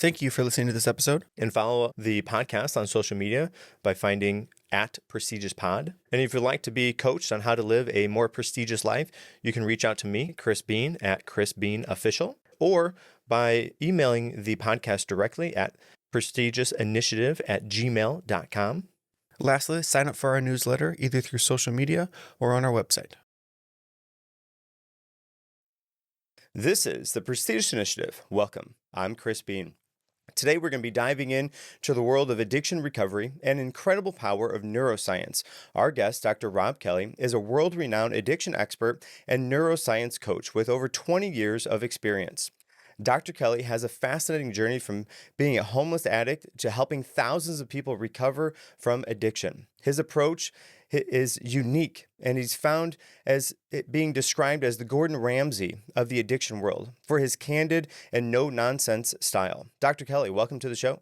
Thank you for listening to this episode. And follow the podcast on social media by finding @PrestigiouSPod. And if you'd like to be coached on how to live a more prestigious life, you can reach out to me, Chris Bean, at Chris Bean Official, or by emailing the podcast directly at prestigiousinitiative@gmail.com. Lastly, sign up for our newsletter either through social media or on our website. This is the Prestigious Initiative. Welcome. I'm Chris Bean. Today, we're going to be diving into the world of addiction recovery and incredible power of neuroscience. Our guest, Dr. Robb Kelly, is a world-renowned addiction expert and neuroscience coach with over 20 years of experience. Dr. Kelly has a fascinating journey from being a homeless addict to helping thousands of people recover from addiction. His approach is unique, and he's found as it being described as the Gordon Ramsay of the addiction world for his candid and no-nonsense style. Dr. Kelly, welcome to the show.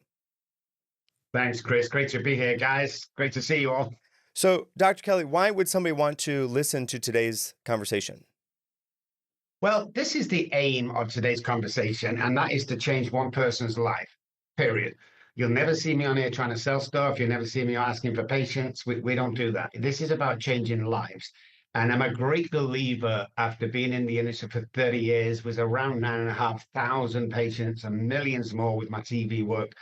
Thanks, Chris. Great to be here, guys. Great to see you all. So, Dr. Kelly, why would somebody want to listen to today's conversation? Well, this is the aim of today's conversation, and that is to change one person's life, period. You'll never see me on here trying to sell stuff. You'll never see me asking for patients. We don't do that. This is about changing lives. And I'm a great believer, after being in the industry for 30 years, was around 9,500 patients and millions more with my TV work.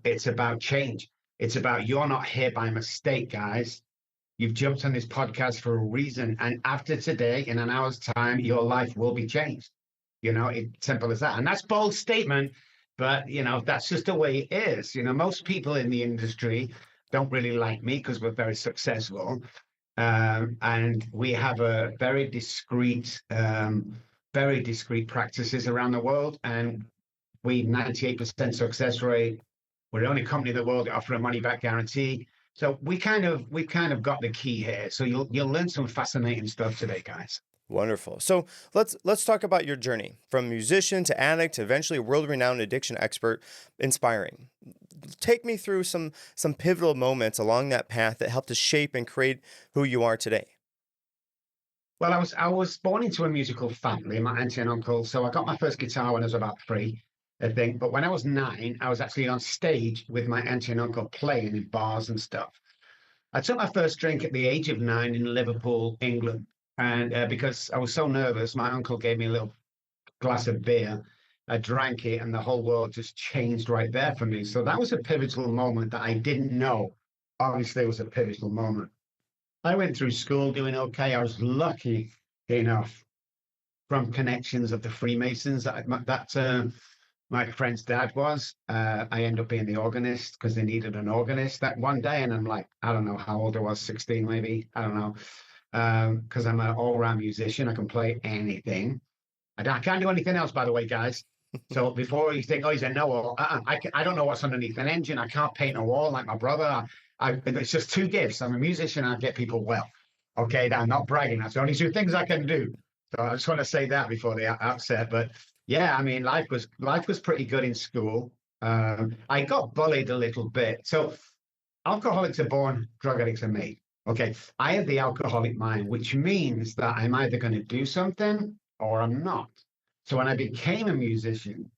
It's about change. It's about you're not here by mistake, guys. You've jumped on this podcast for a reason. And after today, in an hour's time, your life will be changed. It's simple as that. And that's a bold statement, but, that's just the way it is. Most people in the industry don't really like me because we're very successful. And we have a very discreet practices around the world. And we 98% success rate. We're the only company in the world that offer a money back guarantee. So we've kind of got the key here. So you'll learn some fascinating stuff today, guys. Wonderful. So let's talk about your journey from musician to addict to eventually a world-renowned addiction expert. Inspiring. Take me through some pivotal moments along that path that helped to shape and create who you are today. Well, I was born into a musical family, my auntie and uncle. So I got my first guitar when I was about 3, I think. But when I was 9, I was actually on stage with my auntie and uncle playing in bars and stuff. I took my first drink at the age of 9 in Liverpool, England. And because I was so nervous, my uncle gave me a little glass of beer. I drank it, and the whole world just changed right there for me. So that was a pivotal moment that I didn't know. Obviously, it was a pivotal moment. I went through school doing okay. I was lucky enough from connections of the Freemasons that my friend's dad was. I ended up being the organist because they needed an organist that one day. And I'm like, I don't know how old I was, 16 maybe. I don't know. Because I'm an all-round musician. I can play anything. I can't do anything else, by the way, guys. So before you think, oh, he's a know-all, I don't know what's underneath an engine. I can't paint a wall like my brother. It's just 2 gifts. I'm a musician and I get people well. Okay, I'm not bragging. That's the only 2 things I can do. So I just want to say that before the outset. But yeah, I mean, life was pretty good in school. I got bullied a little bit. So alcoholics are born, drug addicts are made. Okay, I have the alcoholic mind, which means that I'm either going to do something or I'm not. So when I became a musician,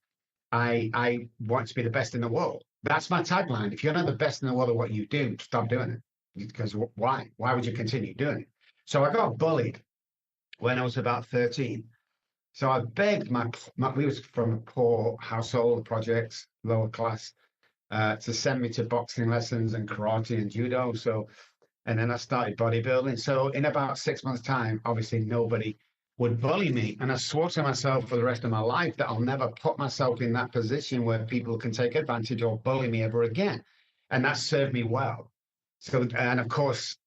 I want to be the best in the world. That's my tagline. If you're not the best in the world at what you do, stop doing it. Because why? Why would you continue doing it? So I got bullied when I was about 13. So I begged we was from a poor household, projects, lower class, to send me to boxing lessons and karate and judo. And then I started bodybuilding. So in about 6 months' time, obviously nobody would bully me. And I swore to myself for the rest of my life that I'll never put myself in that position where people can take advantage or bully me ever again. And that served me well. So, and of course,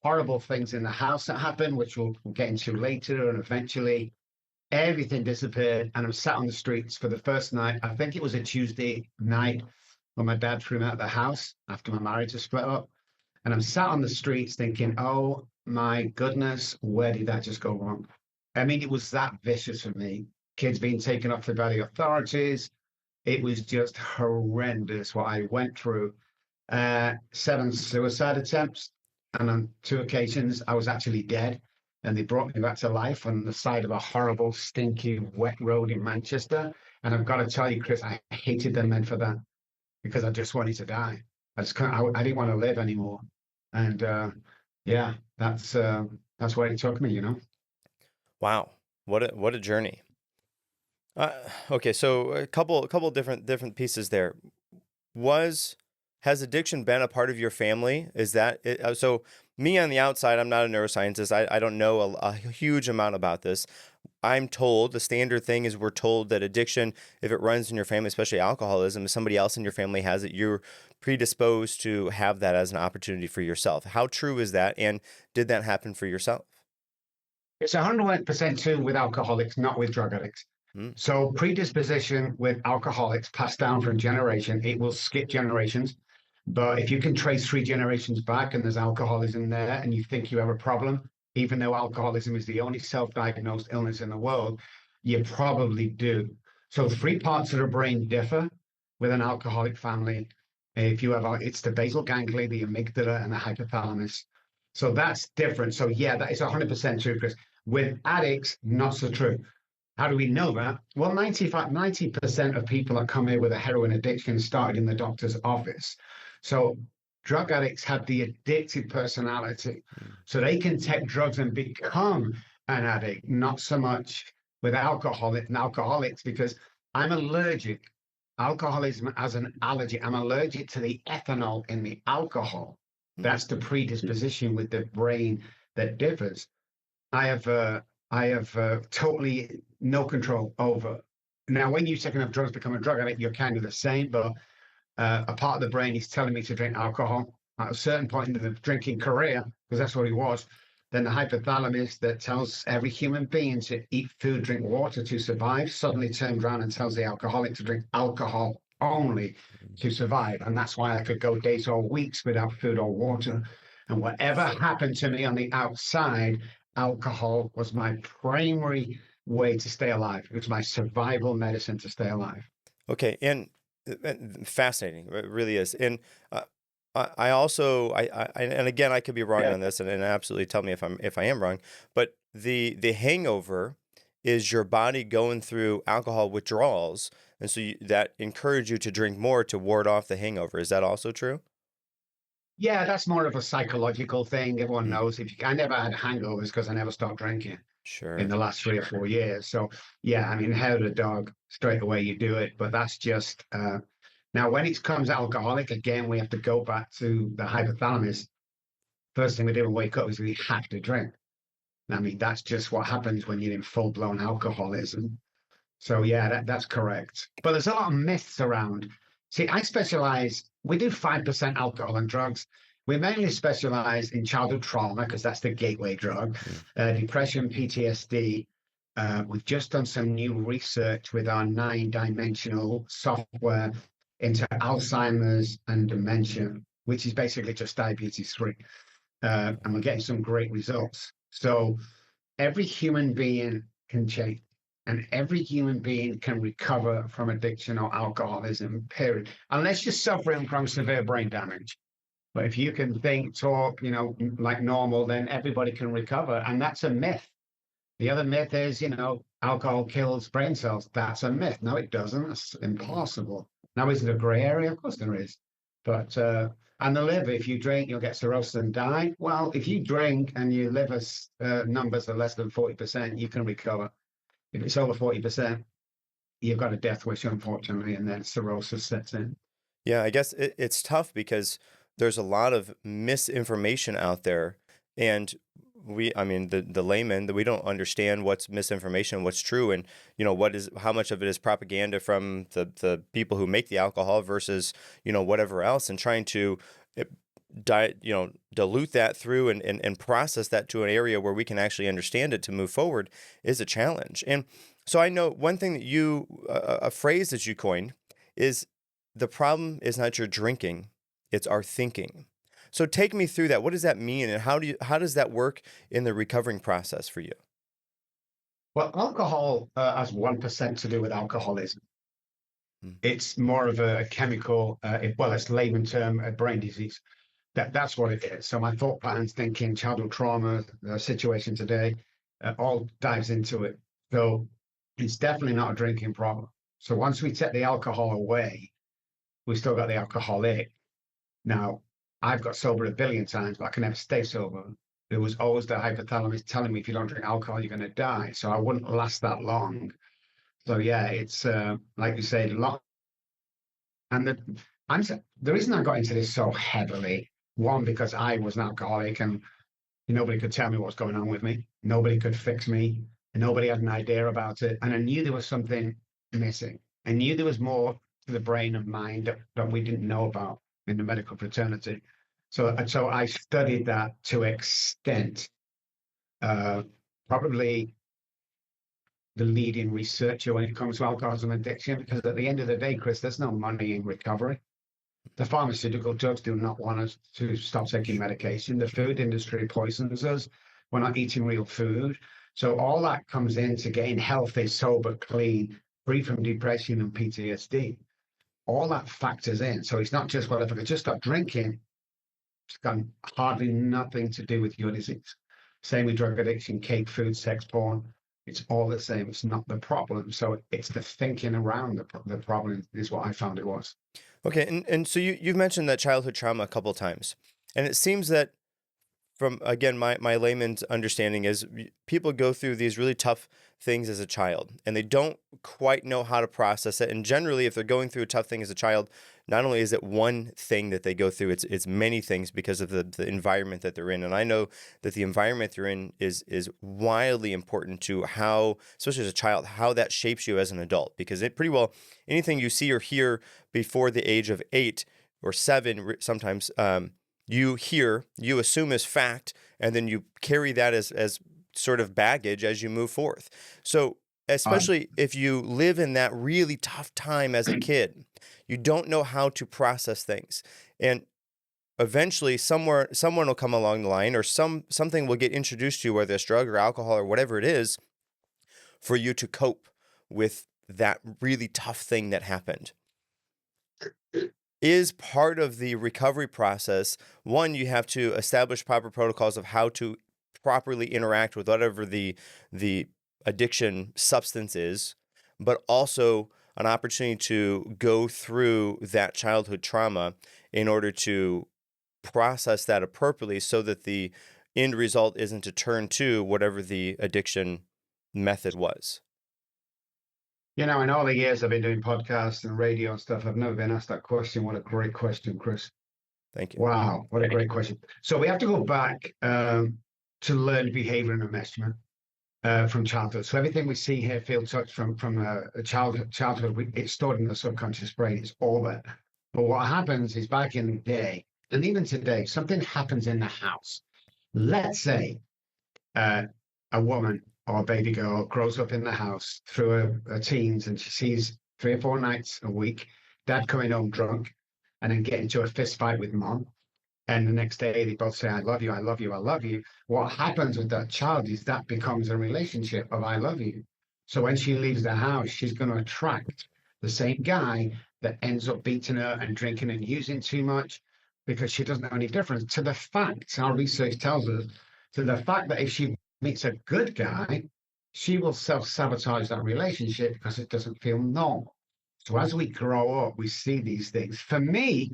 horrible things in the house that happened, which we'll get into later. And eventually everything disappeared. And I'm sat on the streets for the first night. I think it was a Tuesday night when my dad threw me out of the house after my marriage was split up. And I'm sat on the streets thinking, oh my goodness, where did that just go wrong? I mean, it was that vicious for me. Kids being taken off by the authorities. It was just horrendous what I went through. 7 suicide attempts. And on 2 occasions, I was actually dead. And they brought me back to life on the side of a horrible, stinky, wet road in Manchester. And I've got to tell you, Chris, I hated the men for that because I just wanted to die. I didn't want to live anymore. And yeah, that's where it took me, you know. Wow. What a journey. Uh, okay, so a couple different pieces there. Has addiction been a part of your family? Is that it? So me on the outside, I'm not a neuroscientist. I don't know a huge amount about this. I'm told the standard thing is we're told that addiction, if it runs in your family, especially alcoholism, if somebody else in your family has it, you're predisposed to have that as an opportunity for yourself. How true is that? And did that happen for yourself? It's 100% true with alcoholics, not with drug addicts. Mm. So predisposition with alcoholics passed down from generation, it will skip generations. But if you can trace 3 generations back and there's alcoholism there and you think you have a problem, even though alcoholism is the only self-diagnosed illness in the world, you probably do. So 3 parts of the brain differ with an alcoholic family. If you have, it's the basal ganglia, the amygdala, and the hypothalamus. So that's different. So yeah, that is 100% true, Chris. With addicts, not so true. How do we know that? Well, 90% of people that come here with a heroin addiction started in the doctor's office. So drug addicts have the addicted personality. So they can take drugs and become an addict, not so much with alcoholics, because I'm allergic. Alcoholism as an allergy. I'm allergic to the ethanol in the alcohol. That's the predisposition with the brain that differs. I have totally no control over. Now, when you take enough drugs, become a drug addict, you're kind of the same, but a part of the brain is telling me to drink alcohol. At a certain point in the drinking career, because that's what he was, then the hypothalamus that tells every human being to eat food, drink water to survive, suddenly turns around and tells the alcoholic to drink alcohol only to survive. And that's why I could go days or weeks without food or water. And whatever happened to me on the outside, alcohol was my primary way to stay alive. It was my survival medicine to stay alive. Okay, and fascinating. It really is. And I also and again I could be wrong on this, and absolutely tell me if I am wrong. But the hangover is your body going through alcohol withdrawals, and so that encourage you to drink more to ward off the hangover. Is that also true? Yeah, that's more of a psychological thing. Everyone knows I never had hangovers because I never stopped drinking in Sure. the last 3 or 4 years. So yeah, I mean, hair of the dog, straight away you do it. But that's just now when it comes alcoholic, again, we have to go back to the hypothalamus. First thing we do when we wake up is we have to drink. I mean, that's just what happens when you're in full-blown alcoholism. So yeah, that's correct. But there's a lot of myths around. See, we do 5% alcohol and drugs. We mainly specialize in childhood trauma because that's the gateway drug, depression, PTSD. We've just done some new research with our 9-dimensional software into Alzheimer's and dementia, which is basically just diabetes 3. And we're getting some great results. So every human being can change. And every human being can recover from addiction or alcoholism, period, unless you're suffering from severe brain damage. But if you can think, talk, like normal, then everybody can recover. And that's a myth. The other myth is, alcohol kills brain cells. That's a myth. No, it doesn't. It's impossible. Now, is it a gray area? Of course there is. But, and the liver, if you drink, you'll get cirrhosis and die. Well, if you drink and your liver numbers are less than 40%, you can recover. If it's over 40%, you've got a death wish, unfortunately, and then cirrhosis sets in. Yeah, I guess it's tough because there's a lot of misinformation out there, and I mean, the layman, that we don't understand what's misinformation, what's true, and how much of it is propaganda from the people who make the alcohol versus whatever else, and trying to dilute that through and process that to an area where we can actually understand it to move forward is a challenge. And so I know one thing that a phrase that you coined is the problem is not your drinking, it's our thinking. So take me through that. What does that mean, and how does that work in the recovering process for you? Well, alcohol has 1% to do with alcoholism. Hmm. It's more of a chemical, it's layman term, a brain disease. That's what it is. So my thought patterns, thinking, childhood trauma, the situation today, all dives into it. So it's definitely not a drinking problem. So once we take the alcohol away, we still got the alcoholic. Now, I've got sober a billion times, but I can never stay sober. There was always the hypothalamus telling me if you don't drink alcohol, you're going to die. So I wouldn't last that long. So yeah, it's like you say, a lot. And the reason I got into this so heavily, one, because I was an alcoholic and nobody could tell me what's going on with me. Nobody could fix me. And nobody had an idea about it. And I knew there was something missing. I knew there was more to the brain and mind that we didn't know about in the medical fraternity. So I studied that to extent. Probably the leading researcher when it comes to alcoholism addiction, because at the end of the day, Chris, there's no money in recovery. The pharmaceutical drugs do not want us to stop taking medication. The food industry poisons us. We're not eating real food. So all that comes into getting healthy, sober, clean, free from depression and PTSD. All that factors in. So it's not just, well, if I could just stop drinking, it's got hardly nothing to do with your disease. Same with drug addiction, cake, food, sex, porn. It's all the same. It's not the problem. So it's the thinking around the problem is what I found it was. Okay, and so you've mentioned that childhood trauma a couple of times, and it seems that from, again, my layman's understanding is people go through these really tough things as a child, and they don't quite know how to process it. And generally, if they're going through a tough thing as a child, not only is it one thing that they go through, it's many things because of the environment that they're in. And I know that the environment they're in is wildly important to how, especially as a child, how that shapes you as an adult. Because it pretty well, anything you see or hear before the age of 8 or 7, sometimes, you hear, you assume as fact, and then you carry that as sort of baggage as you move forth. So especially if you live in that really tough time as a kid, you don't know how to process things. And eventually someone will come along the line, or something will get introduced to you, whether it's drug or alcohol or whatever it is, for you to cope with that really tough thing that happened. Is part of the recovery process, one, you have to establish proper protocols of how to properly interact with whatever the addiction substance is, but also an opportunity to go through that childhood trauma in order to process that appropriately so that the end result isn't to turn to whatever the addiction method was. In all the years I've been doing podcasts and radio and stuff, I've never been asked that question. What a great question, Chris. Thank you. Wow, what a great question. So we have to go back to learn behavior and enmeshment from childhood. So everything we see, hear, feel, touch from a childhood, it's stored in the subconscious brain. It's all there. But what happens is back in the day, and even today, something happens in the house. Let's say a woman or a baby girl grows up in the house through her teens, and she sees 3 or 4 nights a week dad coming home drunk and then get into a fist fight with mom. And the next day they both say, I love you, I love you, I love you. What happens with that child is that becomes a relationship of I love you. So when she leaves the house, she's going to attract the same guy that ends up beating her and drinking and using too much, because she doesn't know any difference. To the fact, our research tells us, to the fact that if she meets a good guy, she will self-sabotage that relationship because it doesn't feel normal. So as we grow up, we see these things. For me,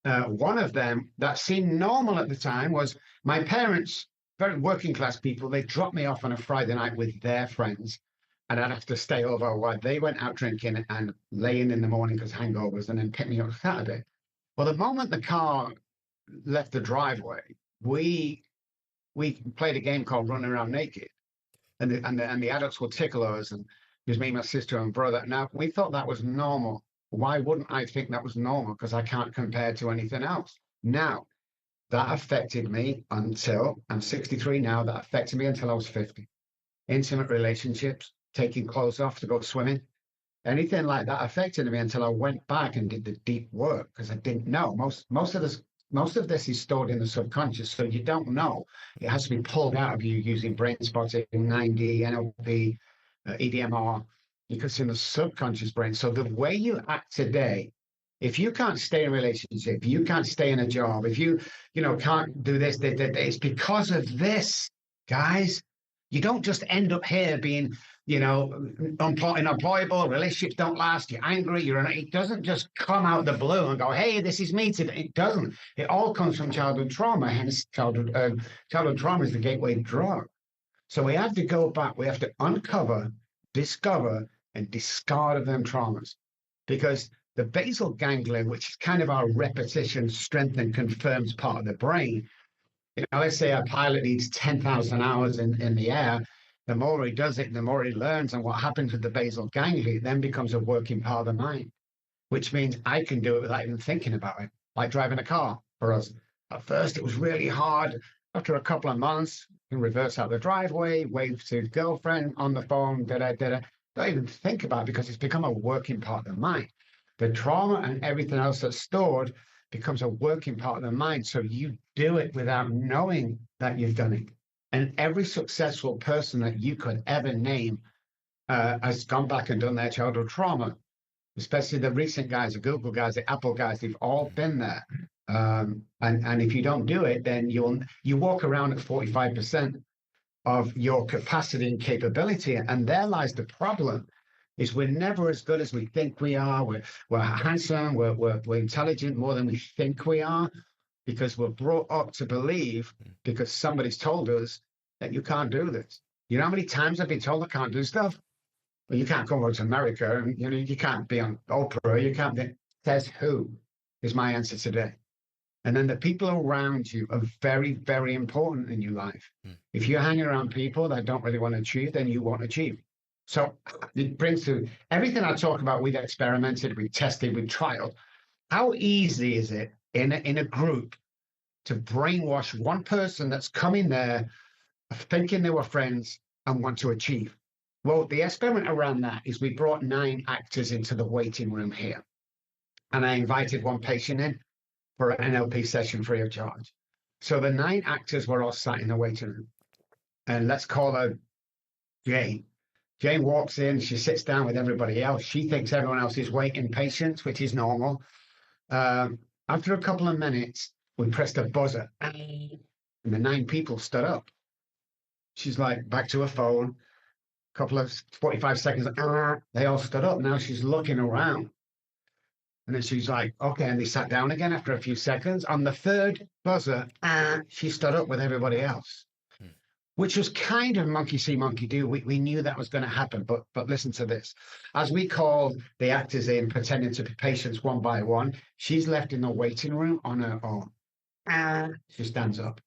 one of them that seemed normal at the time was my parents, very working class people, they dropped me off on a Friday night with their friends, and I'd have to stay over while they went out drinking and laying in the morning because hangovers, and then pick me up Saturday. Well, the moment the car left the driveway, we played a game called Running Around Naked, and the adults would tickle us, and it was me, my sister, and brother. Now we thought that was normal. Why wouldn't I think that was normal? Because I can't compare to anything else. Now that affected me until I'm 63 now. That affected me until I was 50. Intimate relationships, taking clothes off to go swimming, anything like that affected me until I went back and did the deep work, because I didn't know. Most of this is stored in the subconscious, so you don't know. It has to be pulled out of you using brain spotting, 9D, NLP, EDMR, because it's in the subconscious brain. So the way you act today, if you can't stay in a relationship, you can't stay in a job, if you can't do this, it's because of this, guys. You don't just end up here being unemployable, relationships don't last, you're angry, it doesn't just come out the blue and go, hey, this is me today. It doesn't. It all comes from childhood trauma. Hence, childhood trauma is the gateway drug. So we have to go back. We have to uncover, discover, and discard of them traumas. Because the basal ganglia, which is kind of our repetition, strength, and confirms part of the brain, let's say a pilot needs 10,000 hours in the air. The more he does it, the more he learns. And what happens with the basal ganglia then becomes a working part of the mind, which means I can do it without even thinking about it, like driving a car for us. At first, it was really hard. After a couple of months, you reverse out the driveway, wave to girlfriend on the phone, Don't even think about it because it's become a working part of the mind. The trauma and everything else that's stored becomes a working part of the mind. So you do it without knowing that you've done it. And every successful person that you could ever name has gone back and done their childhood trauma, especially the recent guys, the Google guys, the Apple guys, they've all been there. And if you don't do it, then you walk around at 45% of your capacity and capability. And there lies the problem. Is we're never as good as we think we are. We're handsome, we're intelligent more than we think we are, because we're brought up to believe, because somebody's told us that you can't do this. You know how many times I've been told I can't do stuff? Well, you can't come over to America, and you can't be on Oprah, you can't be. Says who is my answer today. And then the people around you are very, very important in your life. If you're hanging around people that don't really want to achieve, then you won't achieve. So it brings to everything I talk about. We've experimented, we've tested, we've trialed. How easy is it in a group to brainwash one person that's coming there thinking they were friends and want to achieve? Well, the experiment around that is we brought 9 actors into the waiting room here. And I invited one patient in for an NLP session free of charge. So the 9 actors were all sat in the waiting room. And let's call her Jane. Jane walks in, she sits down with everybody else. She thinks everyone else is waiting patience, which is normal. After a couple of minutes, we pressed a buzzer and the 9 people stood up. She's like, back to her phone. Couple of 45 seconds, they all stood up. Now she's looking around. And then she's like, okay. And they sat down again after a few seconds. On the 3rd buzzer, she stood up with everybody else. Which was kind of monkey see, monkey do. We knew that was going to happen, but listen to this. As we called the actors in, pretending to be patients one by one, she's left in the waiting room on her own. She stands up.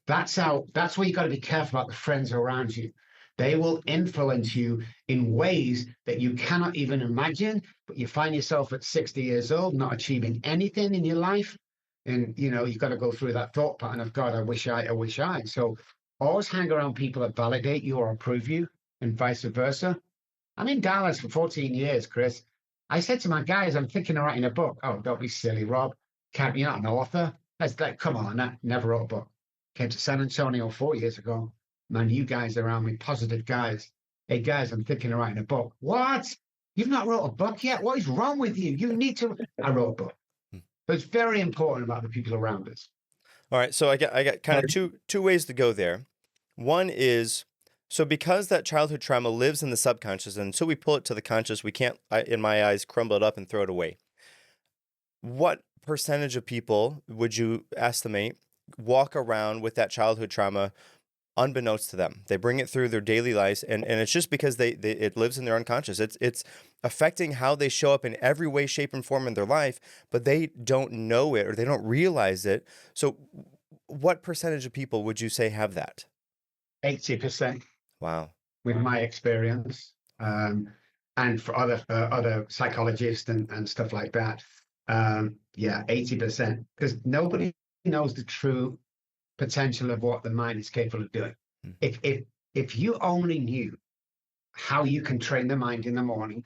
That's where you got to be careful about the friends around you. They will influence you in ways that you cannot even imagine, but you find yourself at 60 years old, not achieving anything in your life. And, you've got to go through that thought pattern of, God, I wish I. So always hang around people that validate you or approve you, and vice versa. I'm in Dallas for 14 years, Chris. I said to my guys, I'm thinking of writing a book. Oh, don't be silly, Rob. You're not an author. That's like, come on, I never wrote a book. Came to San Antonio 4 years ago. Man, you guys around me, positive guys. Hey, guys, I'm thinking of writing a book. What? You've not wrote a book yet? What is wrong with you? You need to. I wrote a book. But it's very important about the people around us. All right, so I got kind of two ways to go there. One is, so because that childhood trauma lives in the subconscious, and so we pull it to the conscious, we can't, in my eyes, crumble it up and throw it away. What percentage of people would you estimate walk around with that childhood trauma unbeknownst to them? They bring it through their daily lives, and it's just because it lives in their unconscious. It's affecting how they show up in every way, shape, and form in their life, but they don't know it or they don't realize it. So what percentage of people would you say have that? 80%. Wow. With my experience, and for other psychologists and stuff like that. 80%, because nobody knows the true potential of what the mind is capable of doing. If you only knew how you can train the mind in the morning,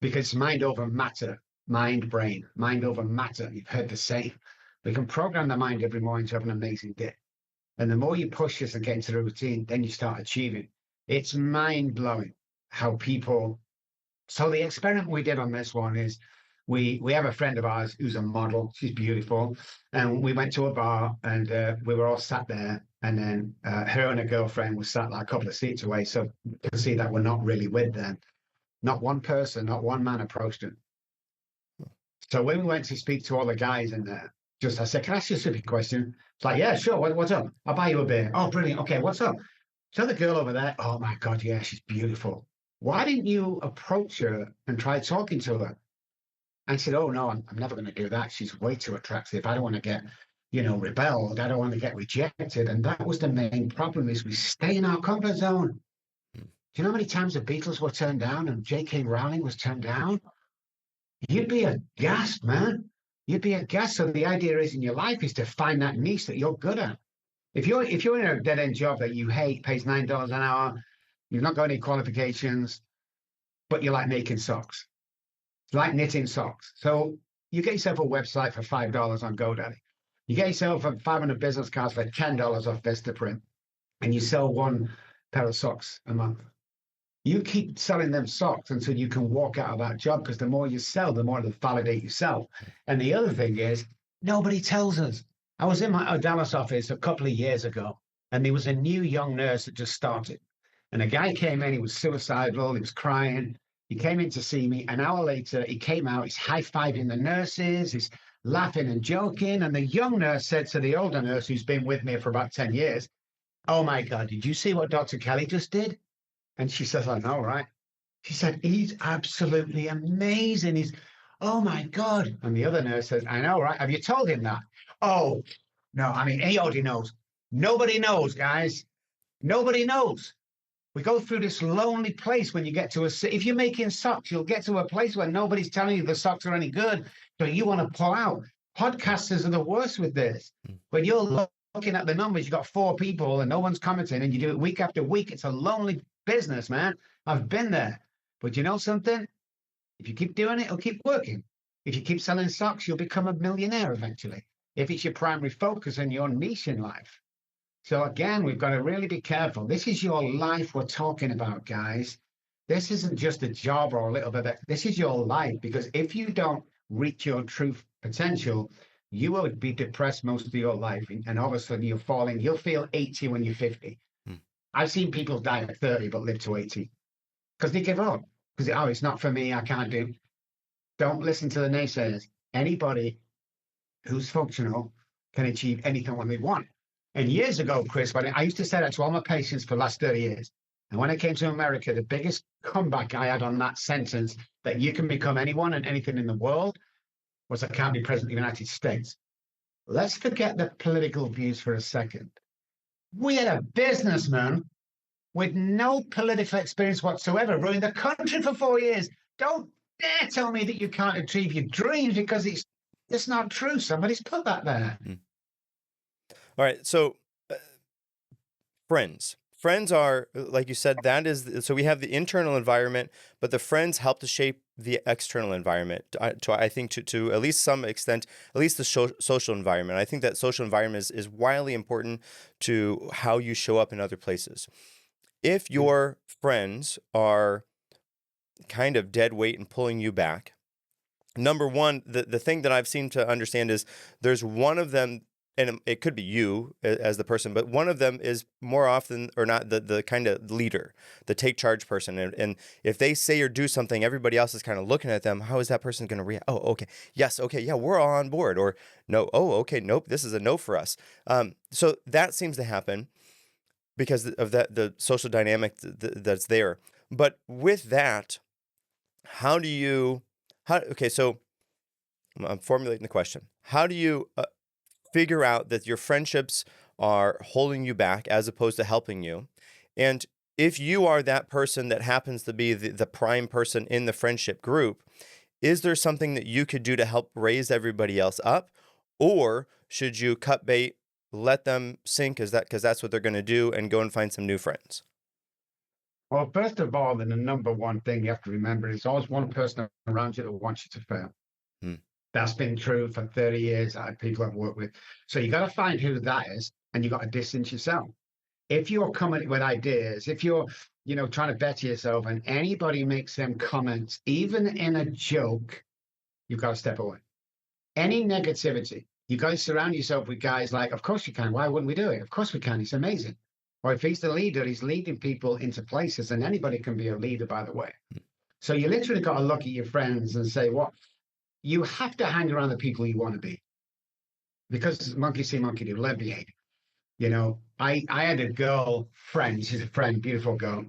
because mind over matter, mind brain, mind over matter, you've heard the saying. We can program the mind every morning to have an amazing day. And the more you push this and get into the routine, then you start achieving. It's mind blowing how people. So the experiment we did on this one is we have a friend of ours who's a model. She's beautiful. And we went to a bar and we were all sat there. And then her and her girlfriend was sat like a couple of seats away. So you can see that we're not really with them. Not one person, not one man approached her. So when we went to speak to all the guys in there, I said, can I ask you a stupid question? It's like, yeah, sure. What's up? I'll buy you a beer. Oh, brilliant. Okay, what's up? So the girl over there, oh my God, yeah, she's beautiful. Why didn't you approach her and try talking to her? And she said, oh no, I'm never going to do that. She's way too attractive. I don't want to get, rebelled. I don't want to get rejected. And that was the main problem is we stay in our comfort zone. Do you know how many times the Beatles were turned down and J.K. Rowling was turned down? You'd be aghast, man. You'd be aghast. So the idea is in your life is to find that niche that you're good at. If you're in a dead-end job that you hate, pays $9 an hour, you've not got any qualifications, but you like making socks. It's like knitting socks. So you get yourself a website for $5 on GoDaddy. You get yourself 500 business cards for $10 off Vistaprint, and you sell one pair of socks a month. You keep selling them socks until you can walk out of that job, because the more you sell, the more it'll validate yourself. And the other thing is, nobody tells us. I was in my Dallas office a couple of years ago, and there was a new young nurse that just started. And a guy came in, he was suicidal, he was crying. He came in to see me. An hour later, he came out, he's high-fiving the nurses, he's laughing and joking. And the young nurse said to the older nurse, who's been with me for about 10 years, oh my God, did you see what Dr. Kelly just did? And she says, I know, right? She said, he's absolutely amazing. Oh my God. And the other nurse says, I know, right? Have you told him that? Oh, no, I mean, he already knows. Nobody knows, guys. Nobody knows. We go through this lonely place when you get to if you're making socks, you'll get to a place where nobody's telling you the socks are any good. So you want to pull out. Podcasters are the worst with this. When you're looking at the numbers, you've got 4 people and no one's commenting, and you do it week after week. It's a lonely business, man. I've been there. But you know something? If you keep doing it, it'll keep working. If you keep selling socks, you'll become a millionaire eventually. If it's your primary focus and your niche in life. So again, we've got to really be careful. This is your life we're talking about, guys. This isn't just a job or a little bit of, this is your life, because if you don't reach your true potential, you will be depressed most of your life. And all of a sudden you'll feel 80 when you're 50. I've seen people die at 30 but live to 80 because they give up. Because, oh, it's not for me, I can't do. Don't listen to the naysayers. Anybody who's functional can achieve anything when they want. And years ago, Chris, when I used to say that to all my patients for the last 30 years. And when I came to America, the biggest comeback I had on that sentence, that you can become anyone and anything in the world, was I can't be president of the United States. Let's forget the political views for a second. We had a businessman with no political experience whatsoever running the country for 4 years. Don't dare tell me that you can't achieve your dreams, because it's not true. Somebody's put that there. All right. So friends are, like you said, so we have the internal environment, but the friends help to shape the external environment. I think to at least some extent, at least the social environment. I think that social environment is wildly important to how you show up in other places. If your friends are kind of dead weight and pulling you back, number one, the thing that I've seemed to understand is there's one of them, and it could be you as the person, but one of them is more often or not the kind of leader, the take charge person. And if they say or do something, everybody else is kind of looking at them. How is that person going to react? Oh, okay. Yes. Okay. Yeah, we're all on board. Or no. Oh, okay. Nope. This is a no for us. So that seems to happen because of the social dynamic that's there. But with that, okay, so I'm formulating the question. How do you figure out that your friendships are holding you back as opposed to helping you? And if you are that person that happens to be the prime person in the friendship group, is there something that you could do to help raise everybody else up? Or should you cut bait, let them sink because that's what they're going to do, and go and find some new friends? Well, first of all, then the number one thing you have to remember is always one person around you that wants you to fail. That's been true for 30 years. People I've worked with. So you got to find who that is, and you got to distance yourself. If you're coming with ideas, if you're, trying to better yourself, and anybody makes them comments, even in a joke, you've got to step away. Any negativity, you got to surround yourself with guys like, of course you can. Why wouldn't we do it? Of course we can. It's amazing. Or if he's the leader, he's leading people into places, and anybody can be a leader, by the way. So you literally got to look at your friends and say, what? You have to hang around the people you want to be. Because monkey see, monkey do, learn behavior. You know, I had a girl friend, she's a friend, beautiful girl.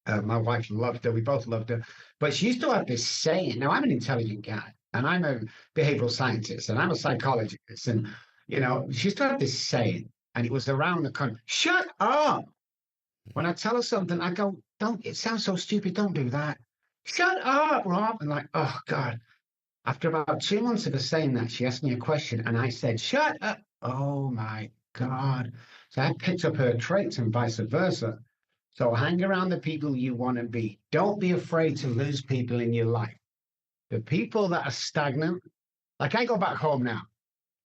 My wife loved her, we both loved her. But she used to have this saying. Now, I'm an intelligent guy, and I'm a behavioral scientist, and I'm a psychologist. And, you know, she used to have this saying, and it was around the country, shut up. When I tell her something, I go, don't, it sounds so stupid, don't do that. Shut up, Rob. And like, oh, God. After about 2 months of her saying that, she asked me a question, and I said, shut up. Oh, my God. So I picked up her traits and vice versa. So hang around the people you want to be. Don't be afraid to lose people in your life. The people that are stagnant, like I go back home now.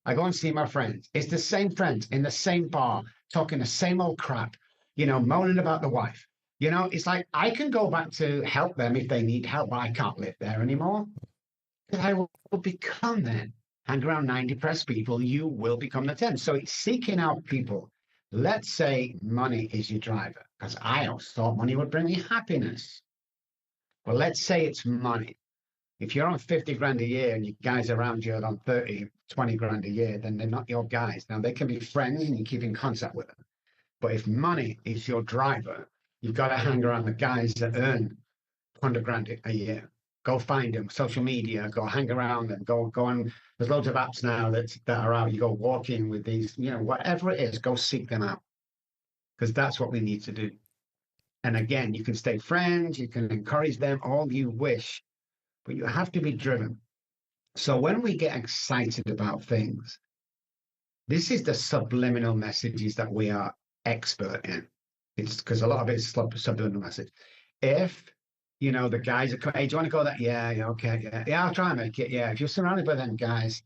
I go and see my friends. It's the same friends in the same bar, talking the same old crap, you know, moaning about the wife. You know, it's like I can go back to help them if they need help, but I can't live there anymore. I will become then. Hang around 9 depressed people, you will become the 10. So it's seeking out people. Let's say money is your driver, because I always thought money would bring me happiness. Well, let's say it's money. If you're on 50 grand a year and your guys around you are on 30, 20 grand a year, then they're not your guys. Now, they can be friends and you keep in contact with them. But if money is your driver, you've got to hang around the guys that earn 100 grand a year. Go find them, social media, go hang around them, go on. There's loads of apps now that are out. You go walking with these, you know, whatever it is, go seek them out. Because that's what we need to do. And again, you can stay friends, you can encourage them all you wish, but you have to be driven. So when we get excited about things, this is the subliminal messages that we are expert in. It's because a lot of it is subliminal message. If you know, the guys are, hey, do you want to go that? Yeah, okay, yeah, I'll try and make it. Yeah, if you're surrounded by them guys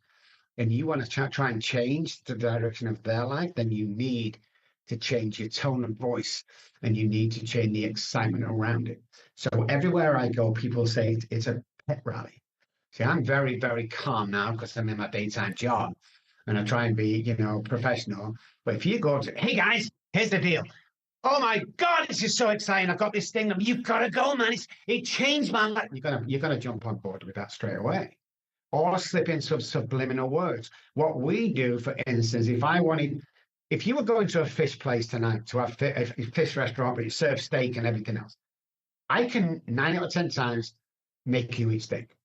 and you want to try and change the direction of their life, then you need to change your tone of voice and you need to change the excitement around it. So everywhere I go, people say it's a pet rally. See, I'm very, very calm now because I'm in my daytime job and I try and be, you know, professional. But if you go to, hey guys, here's the deal. Oh my God, this is so exciting. I've got this thing. You've got to go, man. It changed my life. You're gonna jump on board with that straight away. Or slip in some subliminal words. What we do, for instance, if you were going to a fish place tonight, to a fish restaurant, but you serve steak and everything else, I can 9 out of 10 times make you eat steak.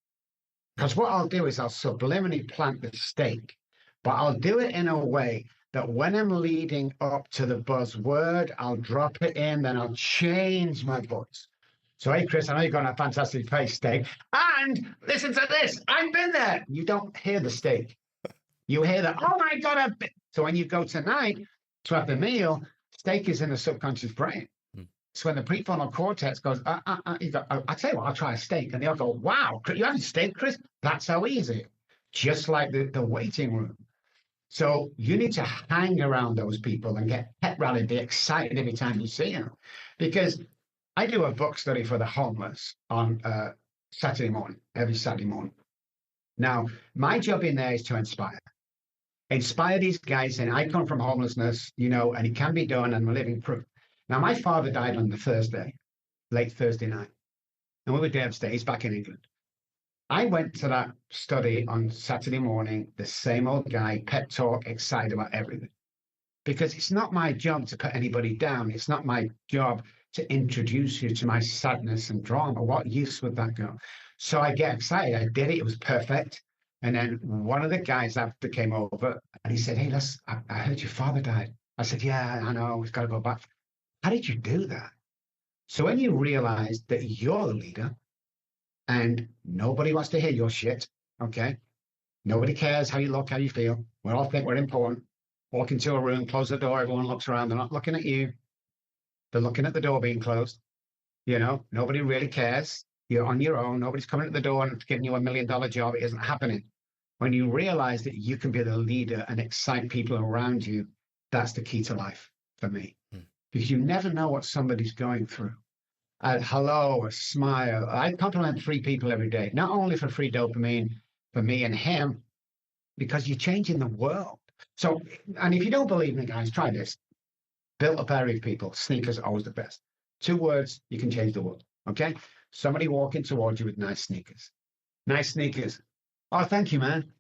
Because what I'll do is I'll subliminally plant the steak, but I'll do it in a way that when I'm leading up to the buzzword, I'll drop it in, then I'll change my voice. So, hey, Chris, I know you've got a fantastic face steak. And listen to this. I've been there. You don't hear the steak. You hear that, oh, my God. So when you go tonight to have the meal, steak is in the subconscious brain. So when the prefrontal cortex goes, you go, I'll tell you what, I'll try a steak. And they'll go, wow, you having steak, Chris? That's how easy. Just like the waiting room. So you need to hang around those people and get pet rallied, be excited every time you see them. Because I do a book study for the homeless on Saturday morning, every Saturday morning. Now, my job in there is to inspire these guys. And I come from homelessness, you know, and it can be done, and we're living proof. Now, my father died on the Thursday, late Thursday night, and we were devastated. He's back in England. I went to that study on Saturday morning, the same old guy, pep talk, excited about everything. Because it's not my job to put anybody down. It's not my job to introduce you to my sadness and drama. What use would that go? So I get excited. I did it. It was perfect. And then one of the guys after came over and he said, hey, I heard your father died. I said, yeah, I know. We've got to go back. How did you do that? So when you realize that you're the leader, and nobody wants to hear your shit, okay? Nobody cares how you look, how you feel. We all think we're important. Walk into a room, close the door, everyone looks around. They're not looking at you. They're looking at the door being closed. You know, nobody really cares. You're on your own. Nobody's coming at the door and giving you $1 million job. It isn't happening. When you realize that you can be the leader and excite people around you, that's the key to life for me. Because you never know what somebody's going through. A hello, a smile. I compliment 3 people every day, not only for free dopamine, for me and him, because you're changing the world. So, and if you don't believe me, guys, try this. Built up area of people, sneakers are always the best. 2 words, you can change the world. Okay? Somebody walking towards you with nice sneakers. Nice sneakers. Oh, thank you, man.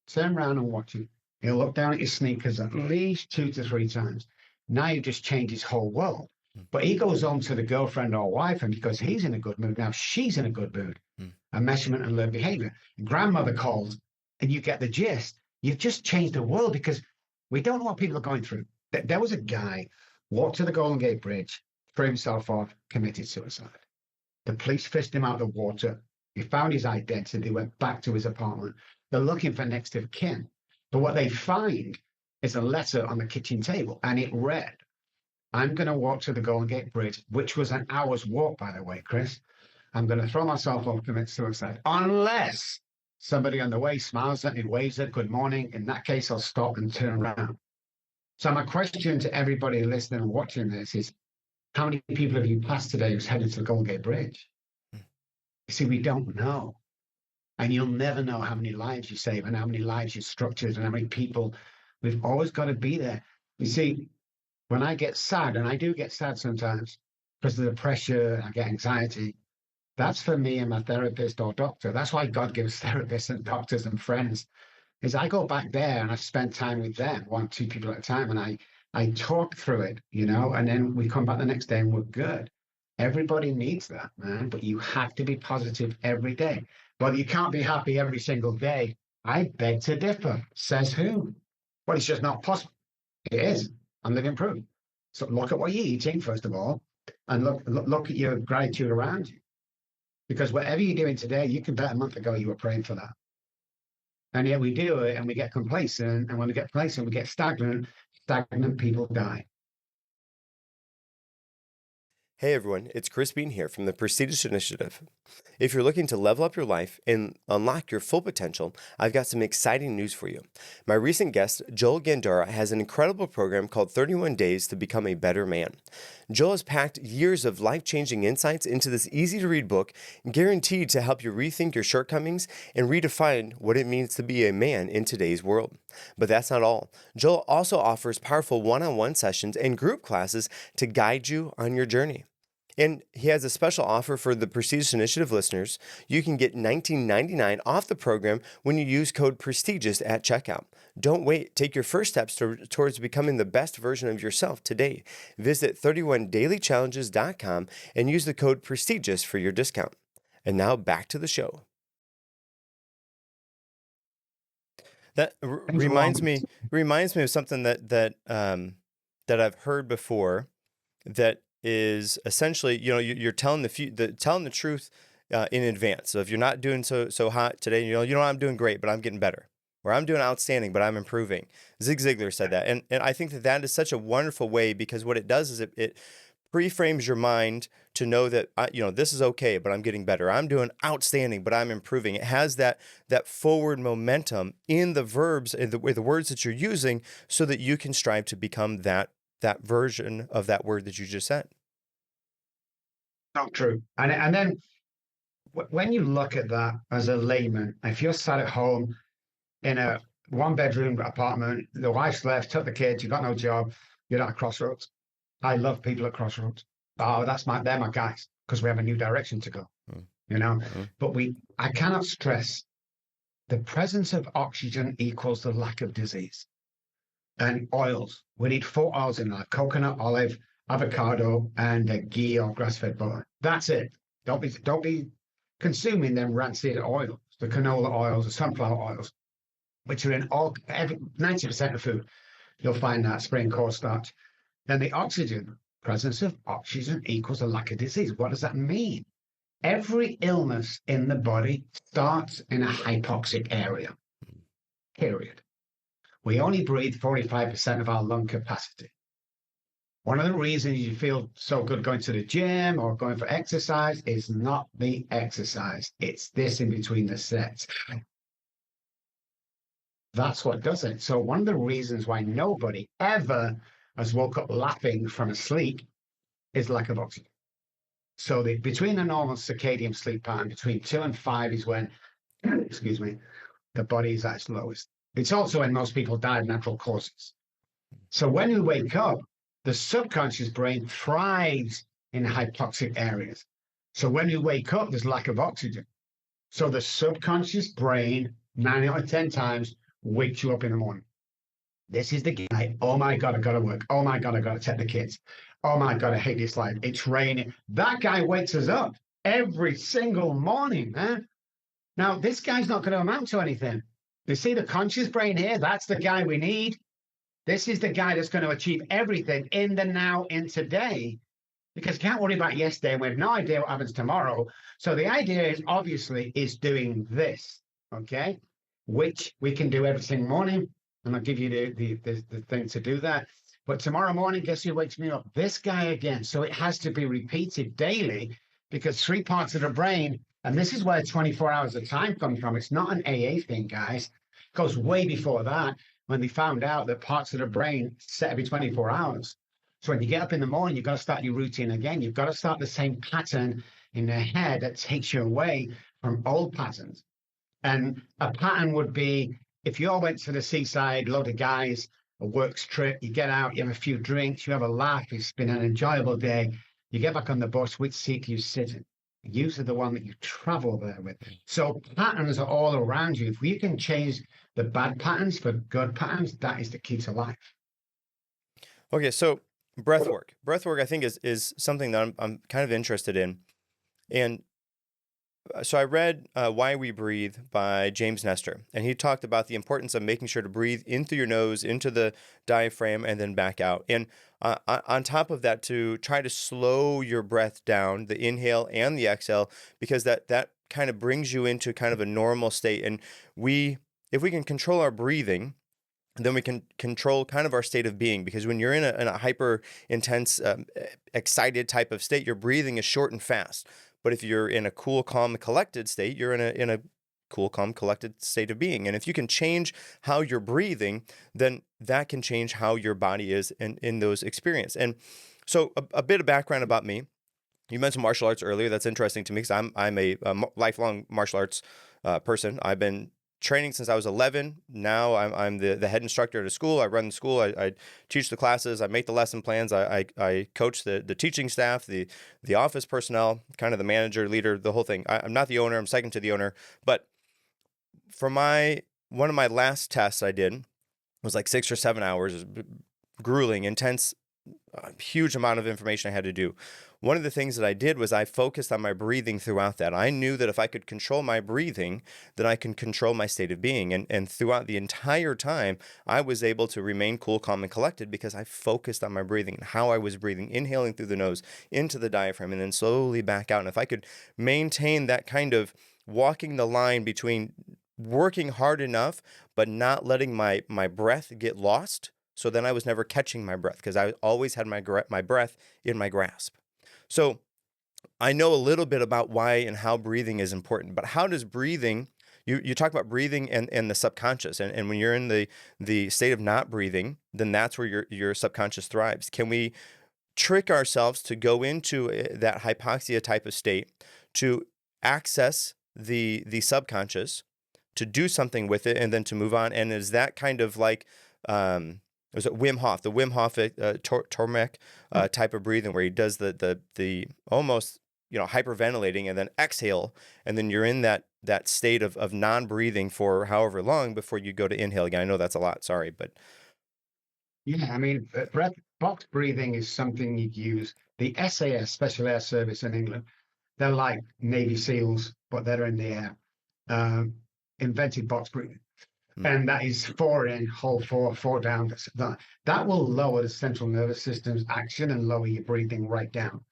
Turn around and watch you. He'll look down at your sneakers at least 2 to 3 times. Now you just change his whole world. But he goes on to the girlfriend or wife, and because he's in a good mood, now she's in a good mood. A measurement and learned behavior. Grandmother calls, and you get the gist. You've just changed the world, because we don't know what people are going through. There was a guy walked to the Golden Gate Bridge, threw himself off, committed suicide. The police fished him out of the water. He found his identity, went back to his apartment. They're looking for next of kin. But what they find is a letter on the kitchen table, and it read, I'm going to walk to the Golden Gate Bridge, which was an hour's walk, by the way, Chris. I'm going to throw myself off, commit suicide, unless somebody on the way smiles at me, waves at good morning. In that case, I'll stop and turn around. So my question to everybody listening and watching this is, how many people have you passed today who's headed to the Golden Gate Bridge? You see, we don't know. And you'll never know how many lives you save and how many lives you structured and how many people. We've always got to be there. You see, when I get sad, and I do get sad sometimes because of the pressure, I get anxiety, that's for me and my therapist or doctor. That's why God gives therapists and doctors and friends, is I go back there and I spend time with them, 1, 2 people at a time, and I talk through it, and then we come back the next day and we're good. Everybody needs that, man, but you have to be positive every day. Well, you can't be happy every single day. I beg to differ. Says who? Well, it's just not possible. It is. I'm living proof. So look at what you're eating, first of all, and look at your gratitude around you. Because whatever you're doing today, you can bet a month ago you were praying for that. And yet we do it and we get complacent. And when we get complacent, we get stagnant. Stagnant people die. Hey everyone, it's Chris Bean here from the Prestige Initiative. If you're looking to level up your life and unlock your full potential, I've got some exciting news for you. My recent guest, Joel Gandara, has an incredible program called 31 Days to Become a Better Man. Joel has packed years of life-changing insights into this easy-to-read book, guaranteed to help you rethink your shortcomings and redefine what it means to be a man in today's world. But that's not all. Joel also offers powerful one-on-one sessions and group classes to guide you on your journey. And he has a special offer for the Prestige Initiative listeners. You can get $19.99 off the program when you use code PRESTIGIOUS at checkout. Don't wait. Take your first steps towards becoming the best version of yourself today. Visit 31dailychallenges.com and use the code PRESTIGIOUS for your discount. And now back to the show. That reminds me of something that I've heard before, that is essentially, you're telling the truth in advance. So if you're not doing so hot today, I'm doing great, but I'm getting better, or I'm doing outstanding, but I'm improving. Zig Ziglar said that, and I think that is such a wonderful way, because what it does is it pre-frames your mind to know that this is okay, but I'm getting better. I'm doing outstanding, but I'm improving. It has that forward momentum in the verbs, in the words that you're using, so that you can strive to become that version of that word that you just said. So true. And then when you look at that as a layman, if you're sat at home in a 1-bedroom apartment, the wife's left, took the kids, you've got no job, you're at a crossroads. I love people at crossroads. Oh, they're my guys, because we have a new direction to go, But I cannot stress the presence of oxygen equals the lack of disease. And oils. We need 4 oils in life: coconut, olive, avocado, and ghee or grass-fed butter. That's it. Don't be consuming them rancid oils, the canola oils, the sunflower oils, which are in 90% of food. You'll find that spring cornstarch. Then the oxygen, presence of oxygen equals a lack of disease. What does that mean? Every illness in the body starts in a hypoxic area, period. We only breathe 45% of our lung capacity. One of the reasons you feel so good going to the gym or going for exercise is not the exercise. It's this in between the sets. That's what does it. So one of the reasons why nobody ever has woke up laughing from a sleep is lack of oxygen. So between the normal circadian sleep pattern, between 2 and 5 is when, excuse me, the body is at its lowest. It's also when most people die of natural causes. So when we wake up, the subconscious brain thrives in hypoxic areas. So when you wake up, there's lack of oxygen. So the subconscious brain, 9 out of 10 times, wakes you up in the morning. This is the guy. Oh my God, I got to work. Oh my God, I got to take the kids. Oh my God, I hate this life. It's raining. That guy wakes us up every single morning, man. Now, this guy's not going to amount to anything. You see the conscious brain here? That's the guy we need. This is the guy that's going to achieve everything in the now, in today, because can't worry about yesterday and we have no idea what happens tomorrow. So the idea is obviously is doing this, okay, which we can do every single morning. And I'll give you the thing to do that. But tomorrow morning, guess who wakes me up? This guy again. So it has to be repeated daily because 3 parts of the brain, and this is where 24 hours of time comes from. It's not an AA thing, guys. It goes way before that when they found out that parts of the brain set every 24 hours. So when you get up in the morning, you've got to start your routine again. You've got to start the same pattern in the head that takes you away from old patterns. And a pattern would be if you all went to the seaside, load of guys, a works trip, you get out, you have a few drinks, you have a laugh, it's been an enjoyable day. You get back on the bus, which seat you sit in? Usually the one that you travel there with. So patterns are all around you. If we can change the bad patterns for good patterns, that is the key to life. Okay, so breathwork. Breathwork, I think, is something that I'm kind of interested in. And so I read Why We Breathe by James Nestor, and he talked about the importance of making sure to breathe in through your nose, into the diaphragm, and then back out. And on top of that, to try to slow your breath down, the inhale and the exhale, because that kind of brings you into kind of a normal state. And if we can control our breathing, then we can control kind of our state of being, because when you're in a hyper intense, excited type of state, your breathing is short and fast. But if you're in a cool, calm, collected state, you're in a cool, calm, collected state of being. And if you can change how you're breathing, then that can change how your body is in those experiences. And so a bit of background about me. You mentioned martial arts earlier. That's interesting to me because I'm a lifelong martial arts person. I've been training since I was 11. Now I'm the head instructor at a school. I run the school. I teach the classes. I make the lesson plans. I coach the teaching staff, the office personnel, kind of the manager, leader, the whole thing. I'm not the owner. I'm second to the owner. But for one of my last tests I did was like 6 or 7 hours. It was grueling, intense, huge amount of information I had to do. One of the things that I did was I focused on my breathing throughout that. I knew that if I could control my breathing, then I can control my state of being. And throughout the entire time, I was able to remain cool, calm, and collected because I focused on my breathing and how I was breathing, inhaling through the nose into the diaphragm and then slowly back out. And if I could maintain that kind of walking the line between working hard enough, but not letting my breath get lost, so then I was never catching my breath because I always had my breath in my grasp. So I know a little bit about why and how breathing is important, but how does breathing, you talk about breathing and the subconscious, and when you're in the state of not breathing, then that's where your subconscious thrives. Can we trick ourselves to go into that hypoxia type of state to access the subconscious, to do something with it, and then to move on? And is that kind of like, was it Wim Hof, the Wim Hof Tormek type of breathing where he does the almost, hyperventilating and then exhale, and then you're in that state of non-breathing for however long before you go to inhale again? I know that's a lot, sorry, but yeah, I mean, box breathing is something you use. The SAS, Special Air Service in England, they're like Navy SEALs, but they're in the air. Invented box breathing. And that is 4 in, hold 4 down. That will lower the central nervous system's action and lower your breathing right down.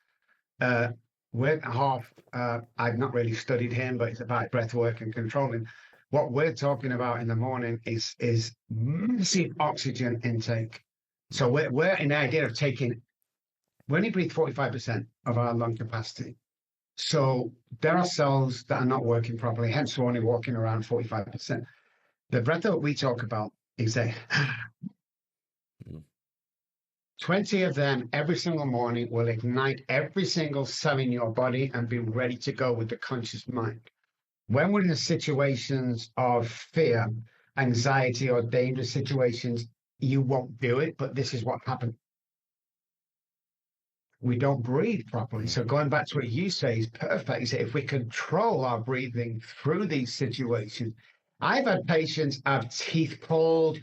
Wim Hof, I've not really studied him, but it's about breath work and controlling. What we're talking about in the morning is massive oxygen intake. So we're in the idea of we only breathe 45% of our lung capacity. So there are cells that are not working properly, hence we're only walking around 45%. The breath that we talk about is that 20 of them every single morning will ignite every single cell in your body and be ready to go with the conscious mind. when we're in situations of fear, anxiety, or dangerous situations, you won't do it, but this is what happened. We don't breathe properly. So going back to what you say is perfect. You say if we control our breathing through these situations, I've had patients have teeth pulled,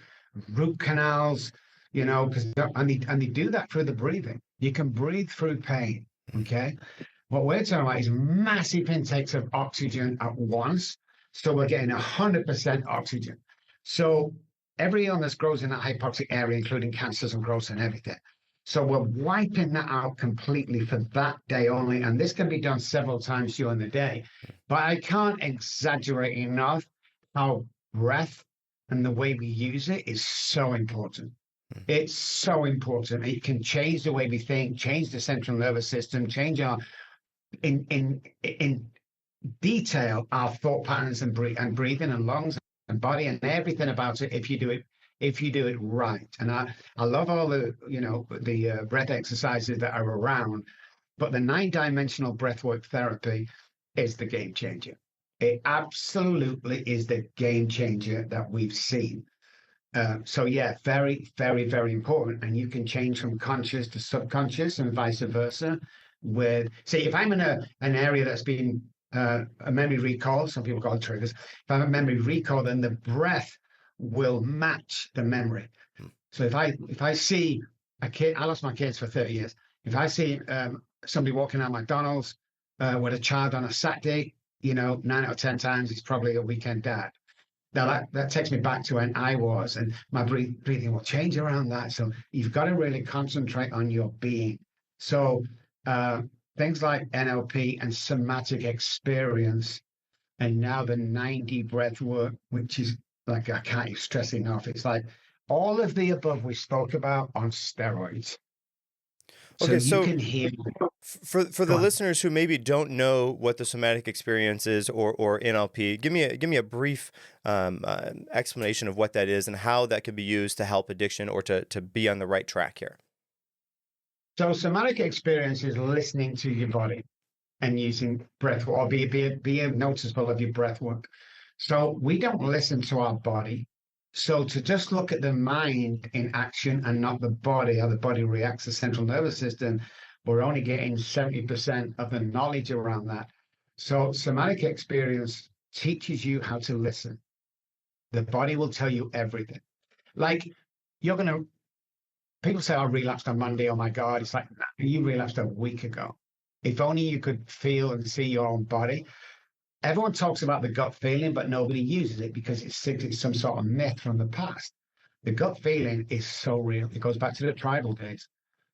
root canals, because and they do that through the breathing. You can breathe through pain. Okay. What we're talking about is massive intakes of oxygen at once. So we're getting 100% oxygen. So every illness grows in that hypoxic area, including cancers and growths and everything. So we're wiping that out completely for that day only. And this can be done several times during the day. But I can't exaggerate enough how breath and the way we use it is so important. It's so important. It can change the way we think, change the central nervous system, change our in detail our thought patterns and breathing and lungs and body and everything about it if you do it right. And I love all the the breath exercises that are around, but the 9-dimensional breathwork therapy is the game changer. It absolutely is the game changer that we've seen. So yeah, very, very, very important. And you can change from conscious to subconscious and vice versa. Say, if I'm in an area that's been a memory recall, some people call it triggers. If I'm a memory recall, then the breath will match the memory. So if I see a kid, I lost my kids for 30 years. If I see somebody walking out McDonald's with a child on a Saturday, 9 out of 10 times it's probably a weekend dad. Now that takes me back to when I was, and my breathing will change around that. So you've got to really concentrate on your being. So things like NLP and somatic experience, and now the 90 breath work, which is like, I can't stress enough. It's like all of the above we spoke about on steroids. Okay, so you can hear. For the listeners who maybe don't know what the somatic experience is or NLP, give me a brief explanation of what that is and how that could be used to help addiction or to be on the right track here. So somatic experience is listening to your body and using breath or be noticeable of your breath work. So we don't listen to our body. So to just look at the mind in action and not the body, how the body reacts to the central nervous system, we're only getting 70% of the knowledge around that. So somatic experience teaches you how to listen. The body will tell you everything. Like people say, I relapsed on Monday. Oh my God. It's like, nah, you relapsed a week ago. If only you could feel and see your own body. Everyone talks about the gut feeling, but nobody uses it because it's some sort of myth from the past. The gut feeling is so real. It goes back to the tribal days.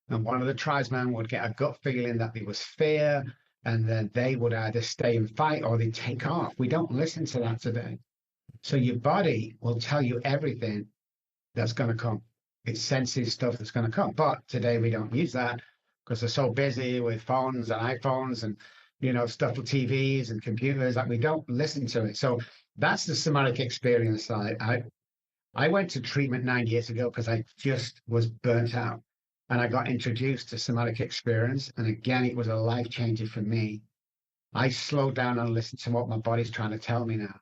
And one of the tribesmen would get a gut feeling that there was fear, and then they would either stay and fight or they take off. We don't listen to that today. So your body will tell you everything that's going to come. It senses stuff that's going to come. But today we don't use that because they're so busy with phones and iPhones and stuff with TVs and computers that we don't listen to it. So that's the somatic experience side. I went to treatment 9 years ago because I just was burnt out. And I got introduced to somatic experience. And again, it was a life changer for me. I slowed down and listened to what my body's trying to tell me now.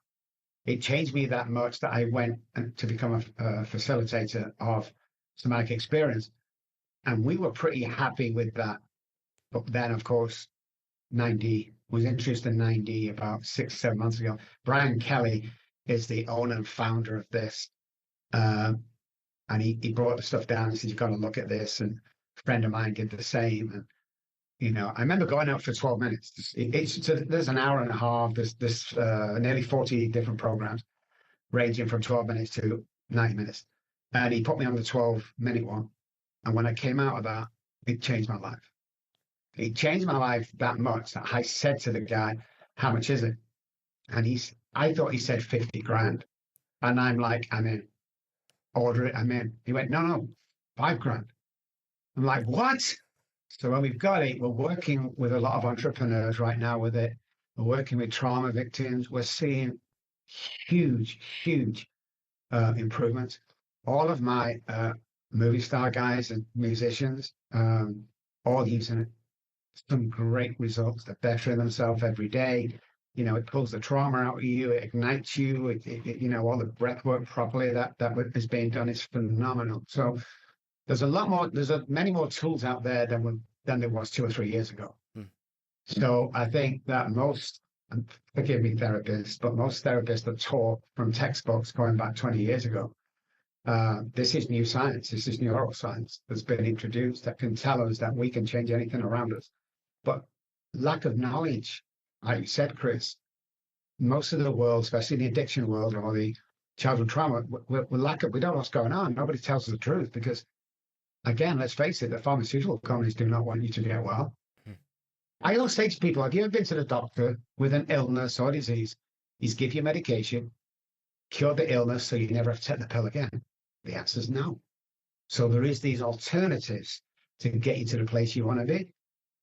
It changed me that much that I went to become a facilitator of somatic experience. And we were pretty happy with that. But then, of course, 9D was introduced in 9D about 6-7 months ago. Robb Kelly is the owner and founder of this. And he brought the stuff down and said, you've got to look at this. And a friend of mine did the same. And, I remember going out for 12 minutes. There's an hour and a half. There's nearly 40 different programs ranging from 12 minutes to 90 minutes. And he put me on the 12-minute one. And when I came out of that, it changed my life. It changed my life that much that I said to the guy, how much is it? And I thought he said 50 grand. And I'm like, I'm in. Order it, I'm in. He went, no, 5 grand. I'm like, what? So when we've got it, we're working with a lot of entrepreneurs right now with it. We're working with trauma victims. We're seeing huge improvements. All of my movie star guys and musicians, all using it. Some great results. They're bettering themselves every day. it pulls the trauma out of you, it ignites you, all the breath work properly that is being done is phenomenal. So there's many more tools out there than there was 2 or 3 years ago. So I think that and forgive me, therapists, but most therapists are taught from textbooks going back 20 years ago. This is new science. This is neuroscience that's been introduced that can tell us that we can change anything around us. But lack of knowledge, like you said, Chris, most of the world, especially the addiction world or the childhood trauma, we don't know what's going on. Nobody tells us the truth because, again, let's face it, the pharmaceutical companies do not want you to get well. I always say to people, have you ever been to the doctor with an illness or disease? He's give you medication, cure the illness so you never have to take the pill again. The answer is no. So there is these alternatives to get you to the place you want to be.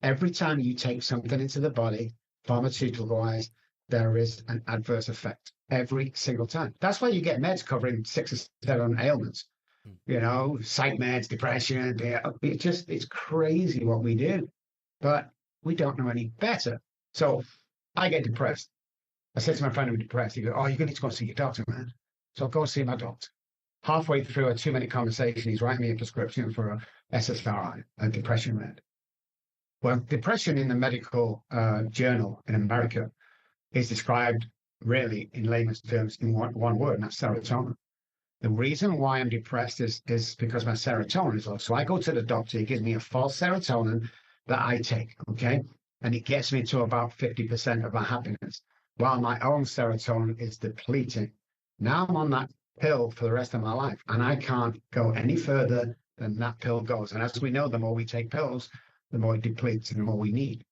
Every time you take something into the body, pharmaceutical-wise, there is an adverse effect every single time. That's why you get meds covering 6 or 7 ailments. Psych meds, depression. It's crazy what we do. But we don't know any better. So I get depressed. I said to my friend who was depressed, he goes, "Oh, you're going to need to go see your doctor, man." So I'll go see my doctor. Halfway through a 2-minute conversation, he's writing me a prescription for a SSRI, a depression med. Well, depression in the medical journal in America is described really in layman's terms in one word, and that's serotonin. The reason why I'm depressed is because my serotonin is low. So I go to the doctor, he gives me a false serotonin that I take, okay? And it gets me to about 50% of my happiness, while my own serotonin is depleting. Now I'm on that pill for the rest of my life, and I can't go any further than that pill goes. And as we know, the more we take pills, the more it depletes and the more we need.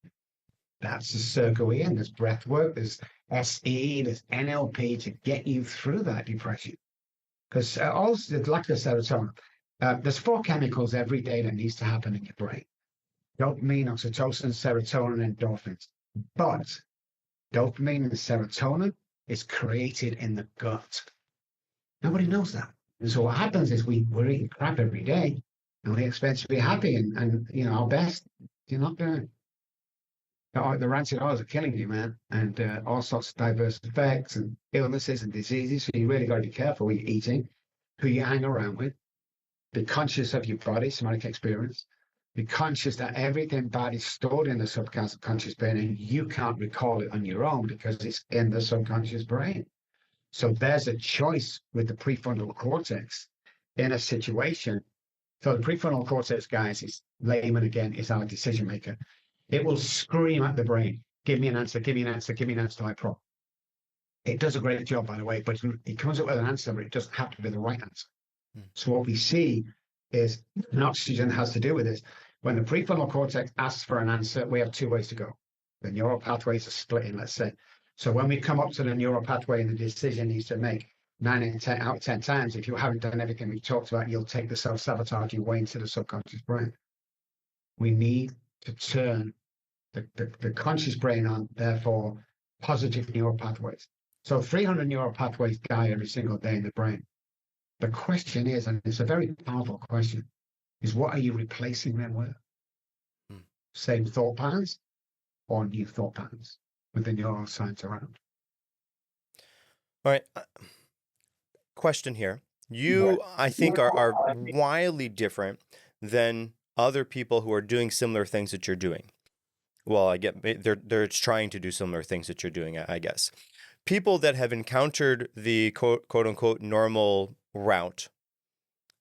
That's the circle we're in. There's breath work, there's SE, there's NLP to get you through that depression. Because also, like the serotonin, there's 4 chemicals every day that needs to happen in your brain. Dopamine, oxytocin, serotonin, and endorphins. But dopamine and serotonin is created in the gut. Nobody knows that. And so what happens is we're eating crap every day and we expect to be happy and our best. You're not doing it. The rancid oils are killing you, man. And all sorts of diverse effects and illnesses and diseases. So you really got to be careful what you're eating, who you hang around with. Be conscious of your body, somatic experience. Be conscious that everything bad is stored in the subconscious brain and you can't recall it on your own because it's in the subconscious brain. So there's a choice with the prefrontal cortex in a situation. So the prefrontal cortex, guys, is layman again, is our decision maker. It will scream at the brain, give me an answer, give me an answer, give me an answer to my problem. It does a great job, by the way, but it comes up with an answer, but it doesn't have to be the right answer. So what we see is, and oxygen has to do with this, when the prefrontal cortex asks for an answer, we have 2 ways to go. The neural pathways are splitting, let's say. So when we come up to the neural pathway and the decision needs to make 9 out of 10 times, if you haven't done everything we talked about, you'll take the self-sabotaging way into the subconscious brain. We need to turn the conscious brain on, therefore, positive neural pathways. So 300 neural pathways die every single day in the brain. The question is, and it's a very powerful question, is what are you replacing them with? Same thought patterns or new thought patterns with the neuroscience around? All right. Question here. You, I think, are wildly different than other people who are doing similar things that you're doing. Well, I get they're trying to do similar things that you're doing, I guess. People that have encountered the quote unquote normal route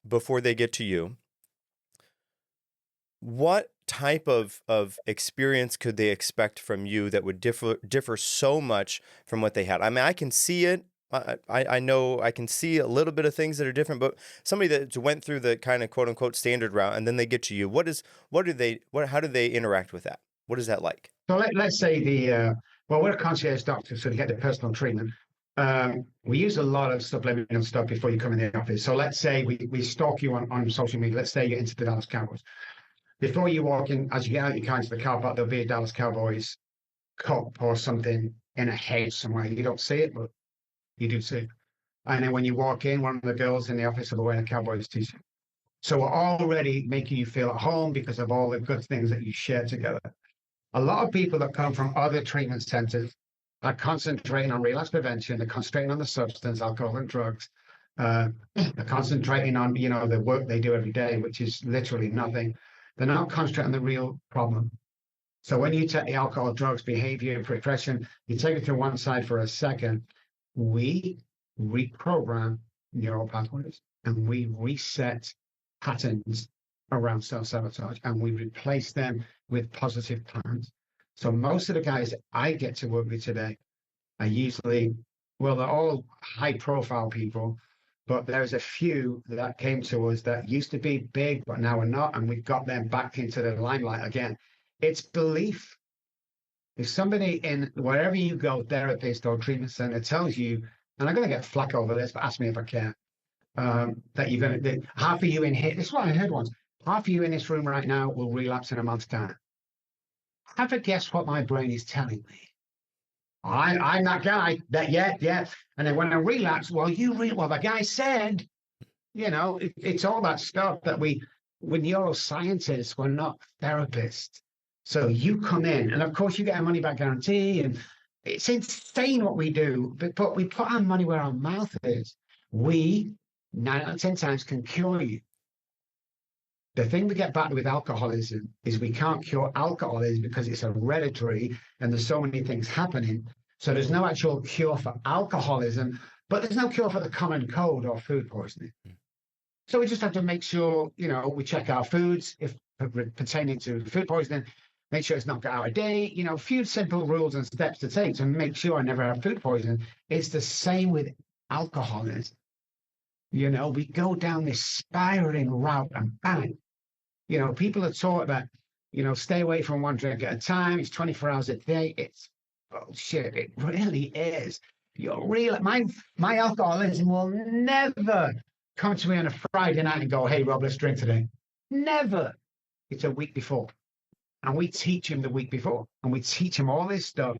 before they get to you, what type of experience could they expect from you that would differ so much from what they had? I mean, I can see it. I know I can see a little bit of things that are different, but somebody that went through the kind of quote unquote standard route and then they get to you, how do they interact with that? What is that like? So let's say we're a concierge doctor, so to get the personal treatment, we use a lot of subliminal stuff before you come in the office. So let's say we stalk you on social media. Let's say you're into the Dallas Cowboys. Before you walk in, as you get out your car into the car park, there'll be a Dallas Cowboys cup or something in a hedge somewhere. You don't see it, but you do see it. And then when you walk in, one of the girls in the office will be wearing a Cowboys t-shirt. So we're already making you feel at home because of all the good things that you share together. A lot of people that come from other treatment centers are concentrating on relapse prevention. They're concentrating on the substance, alcohol and drugs. They're concentrating on, the work they do every day, which is literally nothing. They're not concentrating on the real problem. So when you take the alcohol, drugs, behavior, depression, you take it to one side for a second, we reprogram neural pathways and we reset patterns around self-sabotage and we replace them with positive plans. So most of the guys I get to work with today are usually, well, they're all high profile people, but there's a few that came to us that used to be big, but now are not. And we've got them back into the limelight again. It's belief. If somebody in wherever you go, therapist or treatment center tells you, and I'm going to get flack over this, but ask me if I can, that you're going to, half of you in here, this is what I heard once, half of you in this room right now will relapse in a month's time. Have a guess what my brain is telling me. I'm that guy. Yeah. And then when I relapse, well, the guy said, it's all that stuff that we're neuroscientists, we're not therapists. So you come in, and of course you get a money back guarantee, and it's insane what we do, but we put our money where our mouth is. We, 9 out of 10 times, can cure you. The thing we get back with alcoholism is we can't cure alcoholism because it's hereditary and there's so many things happening. So there's no actual cure for alcoholism, but there's no cure for the common cold or food poisoning. So we just have to make sure, we check our foods if pertaining to food poisoning, make sure it's not got out of date, a few simple rules and steps to take to make sure I never have food poisoning. It's the same with alcoholism. We go down this spiraling route and bang. People are taught that, stay away from one drink at a time. It's 24 hours a day. It's bullshit. It really is. My alcoholism will never come to me on a Friday night and go, hey, Rob, let's drink today. Never. It's a week before. And we teach him the week before. And we teach him all this stuff.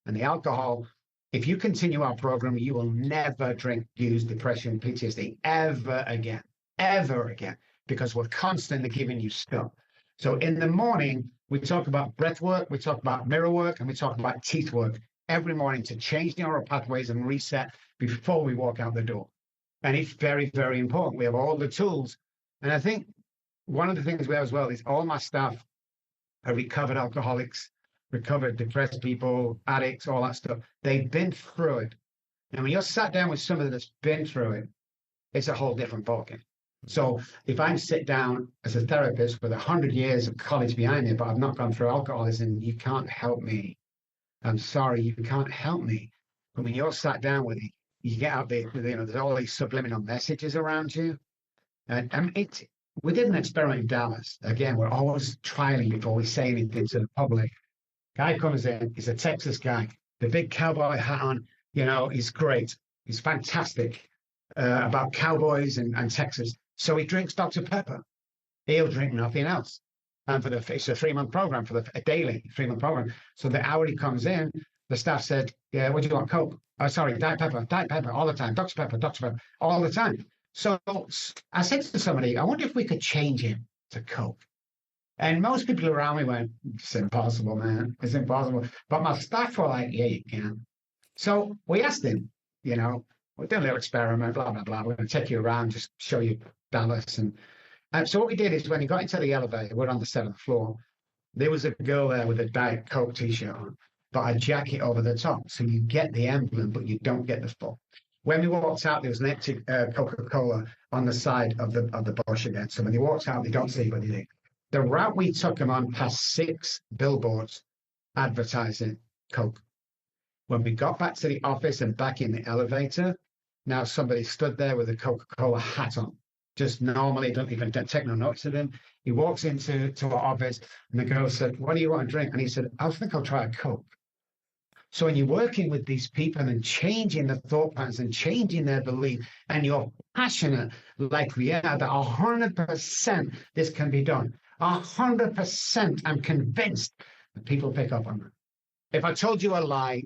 And the alcohol, if you continue our program, you will never drink, use depression, PTSD ever again. Ever again. Because we're constantly giving you stuff. So in the morning, we talk about breath work, we talk about mirror work, and we talk about teeth work every morning to change neural pathways and reset before we walk out the door. And it's very, very important. We have all the tools. And I think one of the things we have as well is all my staff are recovered alcoholics, recovered depressed people, addicts, all that stuff. They've been through it. And when you're sat down with somebody that's been through it, it's a whole different ballgame. So if I'm sit down as a therapist with 100 years of college behind me, but I've not gone through alcoholism, you can't help me. I'm sorry, you can't help me. But when you're sat down with it, you get out there, there's all these subliminal messages around you. And we did an experiment in Dallas. Again, we're always trialing before we say anything to the public. Guy comes in, he's a Texas guy, the big cowboy hat on, he's great. He's fantastic about cowboys and Texas. So he drinks Dr. Pepper. He'll drink nothing else. And it's a 3-month program, a daily 3-month program. So the hour he comes in, the staff said, yeah, what do you want, Coke? Oh, sorry, Diet Pepper, all the time. Dr. Pepper, all the time. So I said to somebody, I wonder if we could change him to Coke. And most people around me went, it's impossible, man. It's impossible. But my staff were like, yeah, you can. So we asked him, we're doing a little experiment, blah, blah, blah. We're going to take you around, just show you Dallas. And so what we did is when he got into the elevator, we're on the 7th floor. There was a girl there with a Diet Coke t-shirt on, but a jacket over the top. So you get the emblem, but you don't get the full. When we walked out, there was an empty Coca-Cola on the side of the bush again. So when he walks out, they don't see anything. The route we took him on past 6 billboards advertising Coke. When we got back to the office and back in the elevator, now somebody stood there with a Coca-Cola hat on. Just normally, don't even take no notice of him. He walks into our office and the girl said, what do you want to drink? And he said, I think I'll try a Coke. So when you're working with these people and changing the thought patterns and changing their belief, and you're passionate like we are, that 100% this can be done. 100% I'm convinced that people pick up on that. If I told you a lie,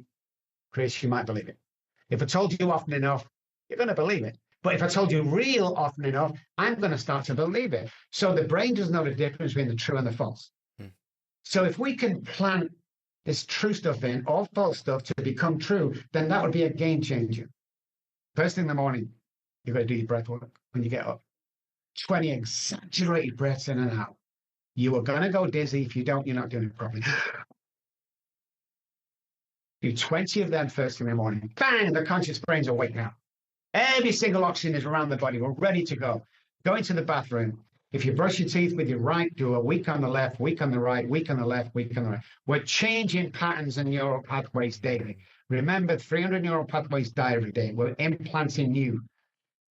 Chris, you might believe it. If I told you often enough, you're going to believe it. But if I told you real often enough, I'm going to start to believe it. So the brain doesn't know the difference between the true and the false. So if we can plant this true stuff in, all false stuff to become true, then that would be a game changer. First thing in the morning, you've got to do your breath work when you get up. 20 exaggerated breaths in and out. You are going to go dizzy. If you don't, you're not doing it properly. Do 20 of them first thing in the morning. Bang, the conscious brains are waking up. Every single oxygen is around the body. We're ready to go. Go into the bathroom. If you brush your teeth with your right, do a week on the left, week on the right, week on the left, week on the right. We're changing patterns and neural pathways daily. Remember, 300 neural pathways die every day. We're implanting new.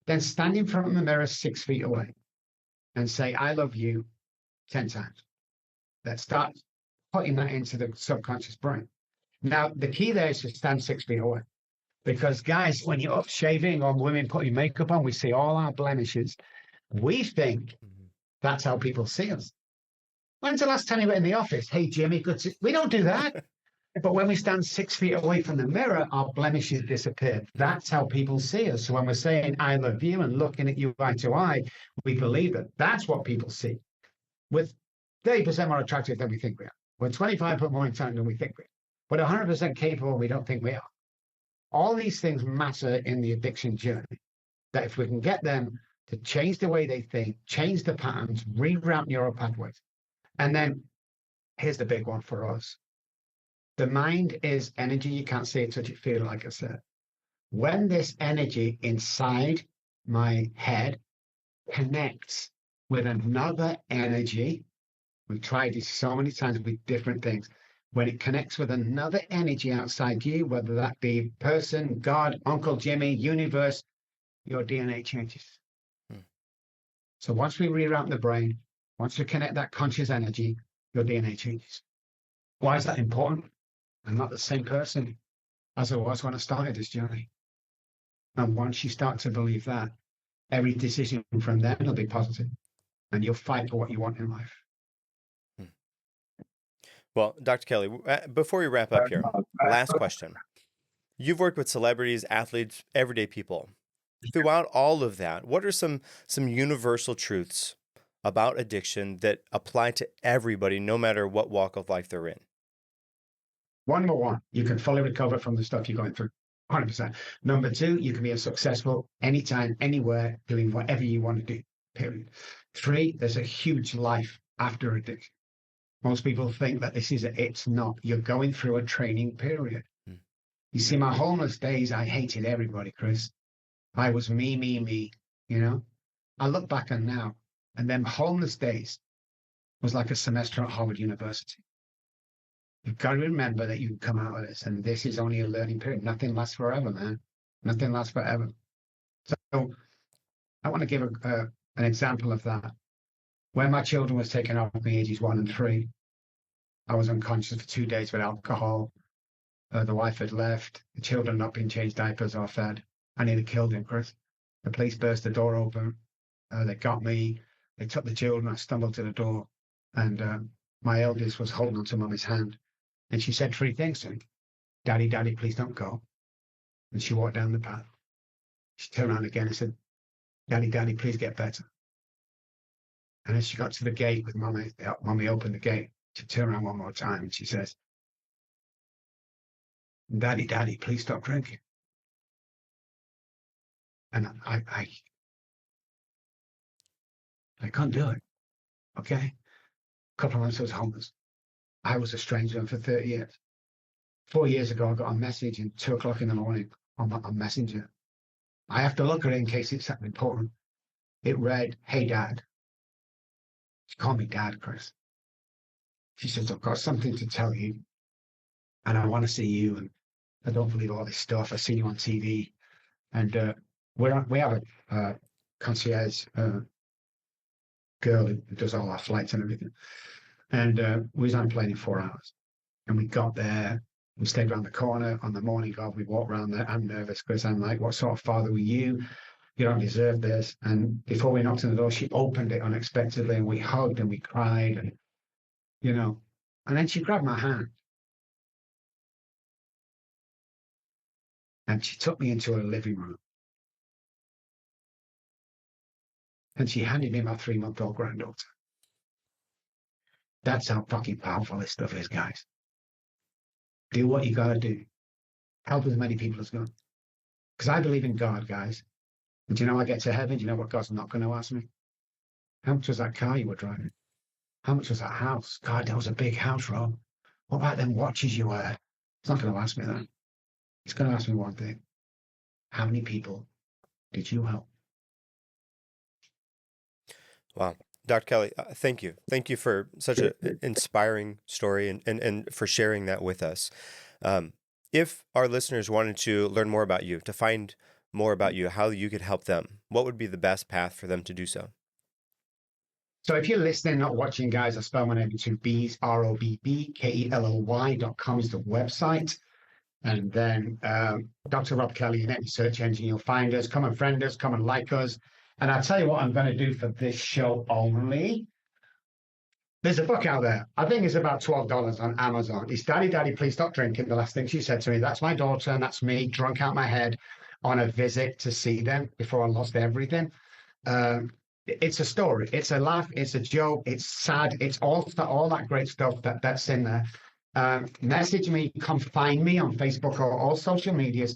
Then stand in front of the mirror 6 feet away and say, I love you 10 times. Let's start putting that into the subconscious brain. Now, the key there is to stand 6 feet away. Because, guys, when you're up shaving or women putting makeup on, we see all our blemishes. We think that's how people see us. When's the last time you were in the office? Hey, Jimmy, good to... We don't do that. But when we stand 6 feet away from the mirror, our blemishes disappear. That's how people see us. So when we're saying, I love you, and looking at you eye to eye, we believe it. That's what people see. With 30% more attractive than we think we are. We're 25% more intelligent than we think we are. But 100% capable, we don't think we are. All these things matter in the addiction journey. That if we can get them to change the way they think, change the patterns, reroute neural pathways. And then here's the big one for us. The mind is energy. You can't see it, touch it, feel it, like I said. When this energy inside my head connects with another energy, we've tried this so many times with different things. When it connects with another energy outside you, whether that be person, God, Uncle Jimmy, universe, your DNA changes. So once we reroute the brain, once we connect that conscious energy, your DNA changes. Why is that important? I'm not the same person as I was when I started this journey. And once you start to believe that, every decision from then will be positive, and you'll fight for what you want in life. Well, Dr. Kelly, before we wrap up here, last question. You've worked with celebrities, athletes, everyday people. Throughout all of that, what are some universal truths about addiction that apply to everybody, no matter what walk of life they're in? Number one, you can fully recover from the stuff you're going through, 100%. Number two, you can be successful anytime, anywhere, doing whatever you want to do, period. 3, there's a huge life after addiction. Most people think that this is it's not. You're going through a training period. You see, my homeless days, I hated everybody, Chris. I was me, you know? I look back on now, and then homeless days was like a semester at Harvard University. You've got to remember that you can come out of this, and this is only a learning period. Nothing lasts forever, man. Nothing lasts forever. So I want to give an example of that. When my children was taken off me, ages 1 and 3, I was unconscious for 2 days with alcohol. The wife had left. The children not been changed diapers or fed. I nearly killed him, Chris. The police burst the door open. They got me. They took the children. I stumbled to the door, and my eldest was holding onto Mummy's hand. And she said 3 things to me. Daddy, Daddy, please don't go. And she walked down the path. She turned around again and said, Daddy, Daddy, please get better. And as she got to the gate with Mummy, Mummy opened the gate. She turned around one more time and she says, Daddy, Daddy, please stop drinking. And I couldn't do it. Okay? A couple of months I was homeless. I was a stranger for 30 years. 4 years ago, I got a message at 2 o'clock in the morning on Messenger. I have to look at it in case it's something important. It read, Hey, Dad. She called me Dad, Chris. She says, I've got something to tell you, and I want to see you, and I don't believe all this stuff. I've seen you on TV. And we have a concierge girl who does all our flights and everything. And we was on a plane in 4 hours. And we got there. We stayed around the corner on the morning of. We walked around there. I'm nervous because I'm like, what sort of father were you? You don't deserve this. And before we knocked on the door, she opened it unexpectedly, and we hugged and we cried. And, you know, and then she grabbed my hand. And she took me into her living room. And she handed me my 3-month-old granddaughter. That's how fucking powerful this stuff is, guys. Do what you got to do. Help as many people as God. Because I believe in God, guys. And do you know, I get to heaven, do you know what God's not going to ask me? How much was that car you were driving? How much was that house? God, that was a big house, Rob. What about them watches you wear? He's not going to ask me that. He's going to ask me one thing. How many people did you help? Wow. Dr. Kelly, thank you. Thank you for such an inspiring story and for sharing that with us. If our listeners wanted to learn more about you, to find more about you, how you could help them, what would be the best path for them to do so? So if you're listening, not watching, guys, I spell my name in two B's, ROBBKELLY.com is the website. And then Dr. Robb Kelly in any search engine, you'll find us. Come and friend us, come and like us. And I'll tell you what I'm going to do for this show only. There's a book out there. I think it's about $12 on Amazon. It's Daddy, Daddy, Please Stop Drinking. The last thing she said to me, that's my daughter and that's me drunk out my head on a visit to see them before I lost everything. It's a story. It's a laugh. It's a joke. It's sad. It's all that great stuff that's in there. Message me, come find me on Facebook or all social medias.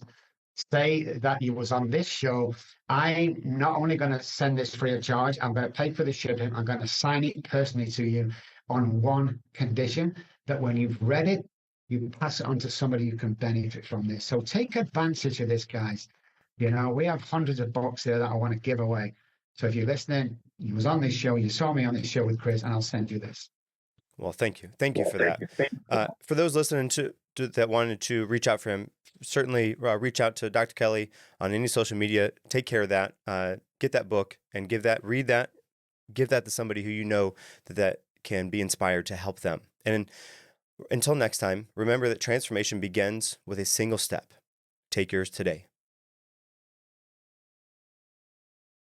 Say that you was on this show. I'm not only going to send this free of charge, I'm going to pay for the shipping. I'm going to sign it personally to you on one condition, that when you've read it, you pass it on to somebody who can benefit from this. So take advantage of this, guys. You know, we have hundreds of books there that I want to give away. So if you're listening, you was on this show, you saw me on this show with Chris, and I'll send you this. Well, thank you. Thank you for that. For those listening to that wanted to reach out for him, certainly reach out to Dr. Kelly on any social media. Take care of that. Get that book and read that, give that to somebody who you know that can be inspired to help them. And until next time, remember that transformation begins with a single step. Take yours today.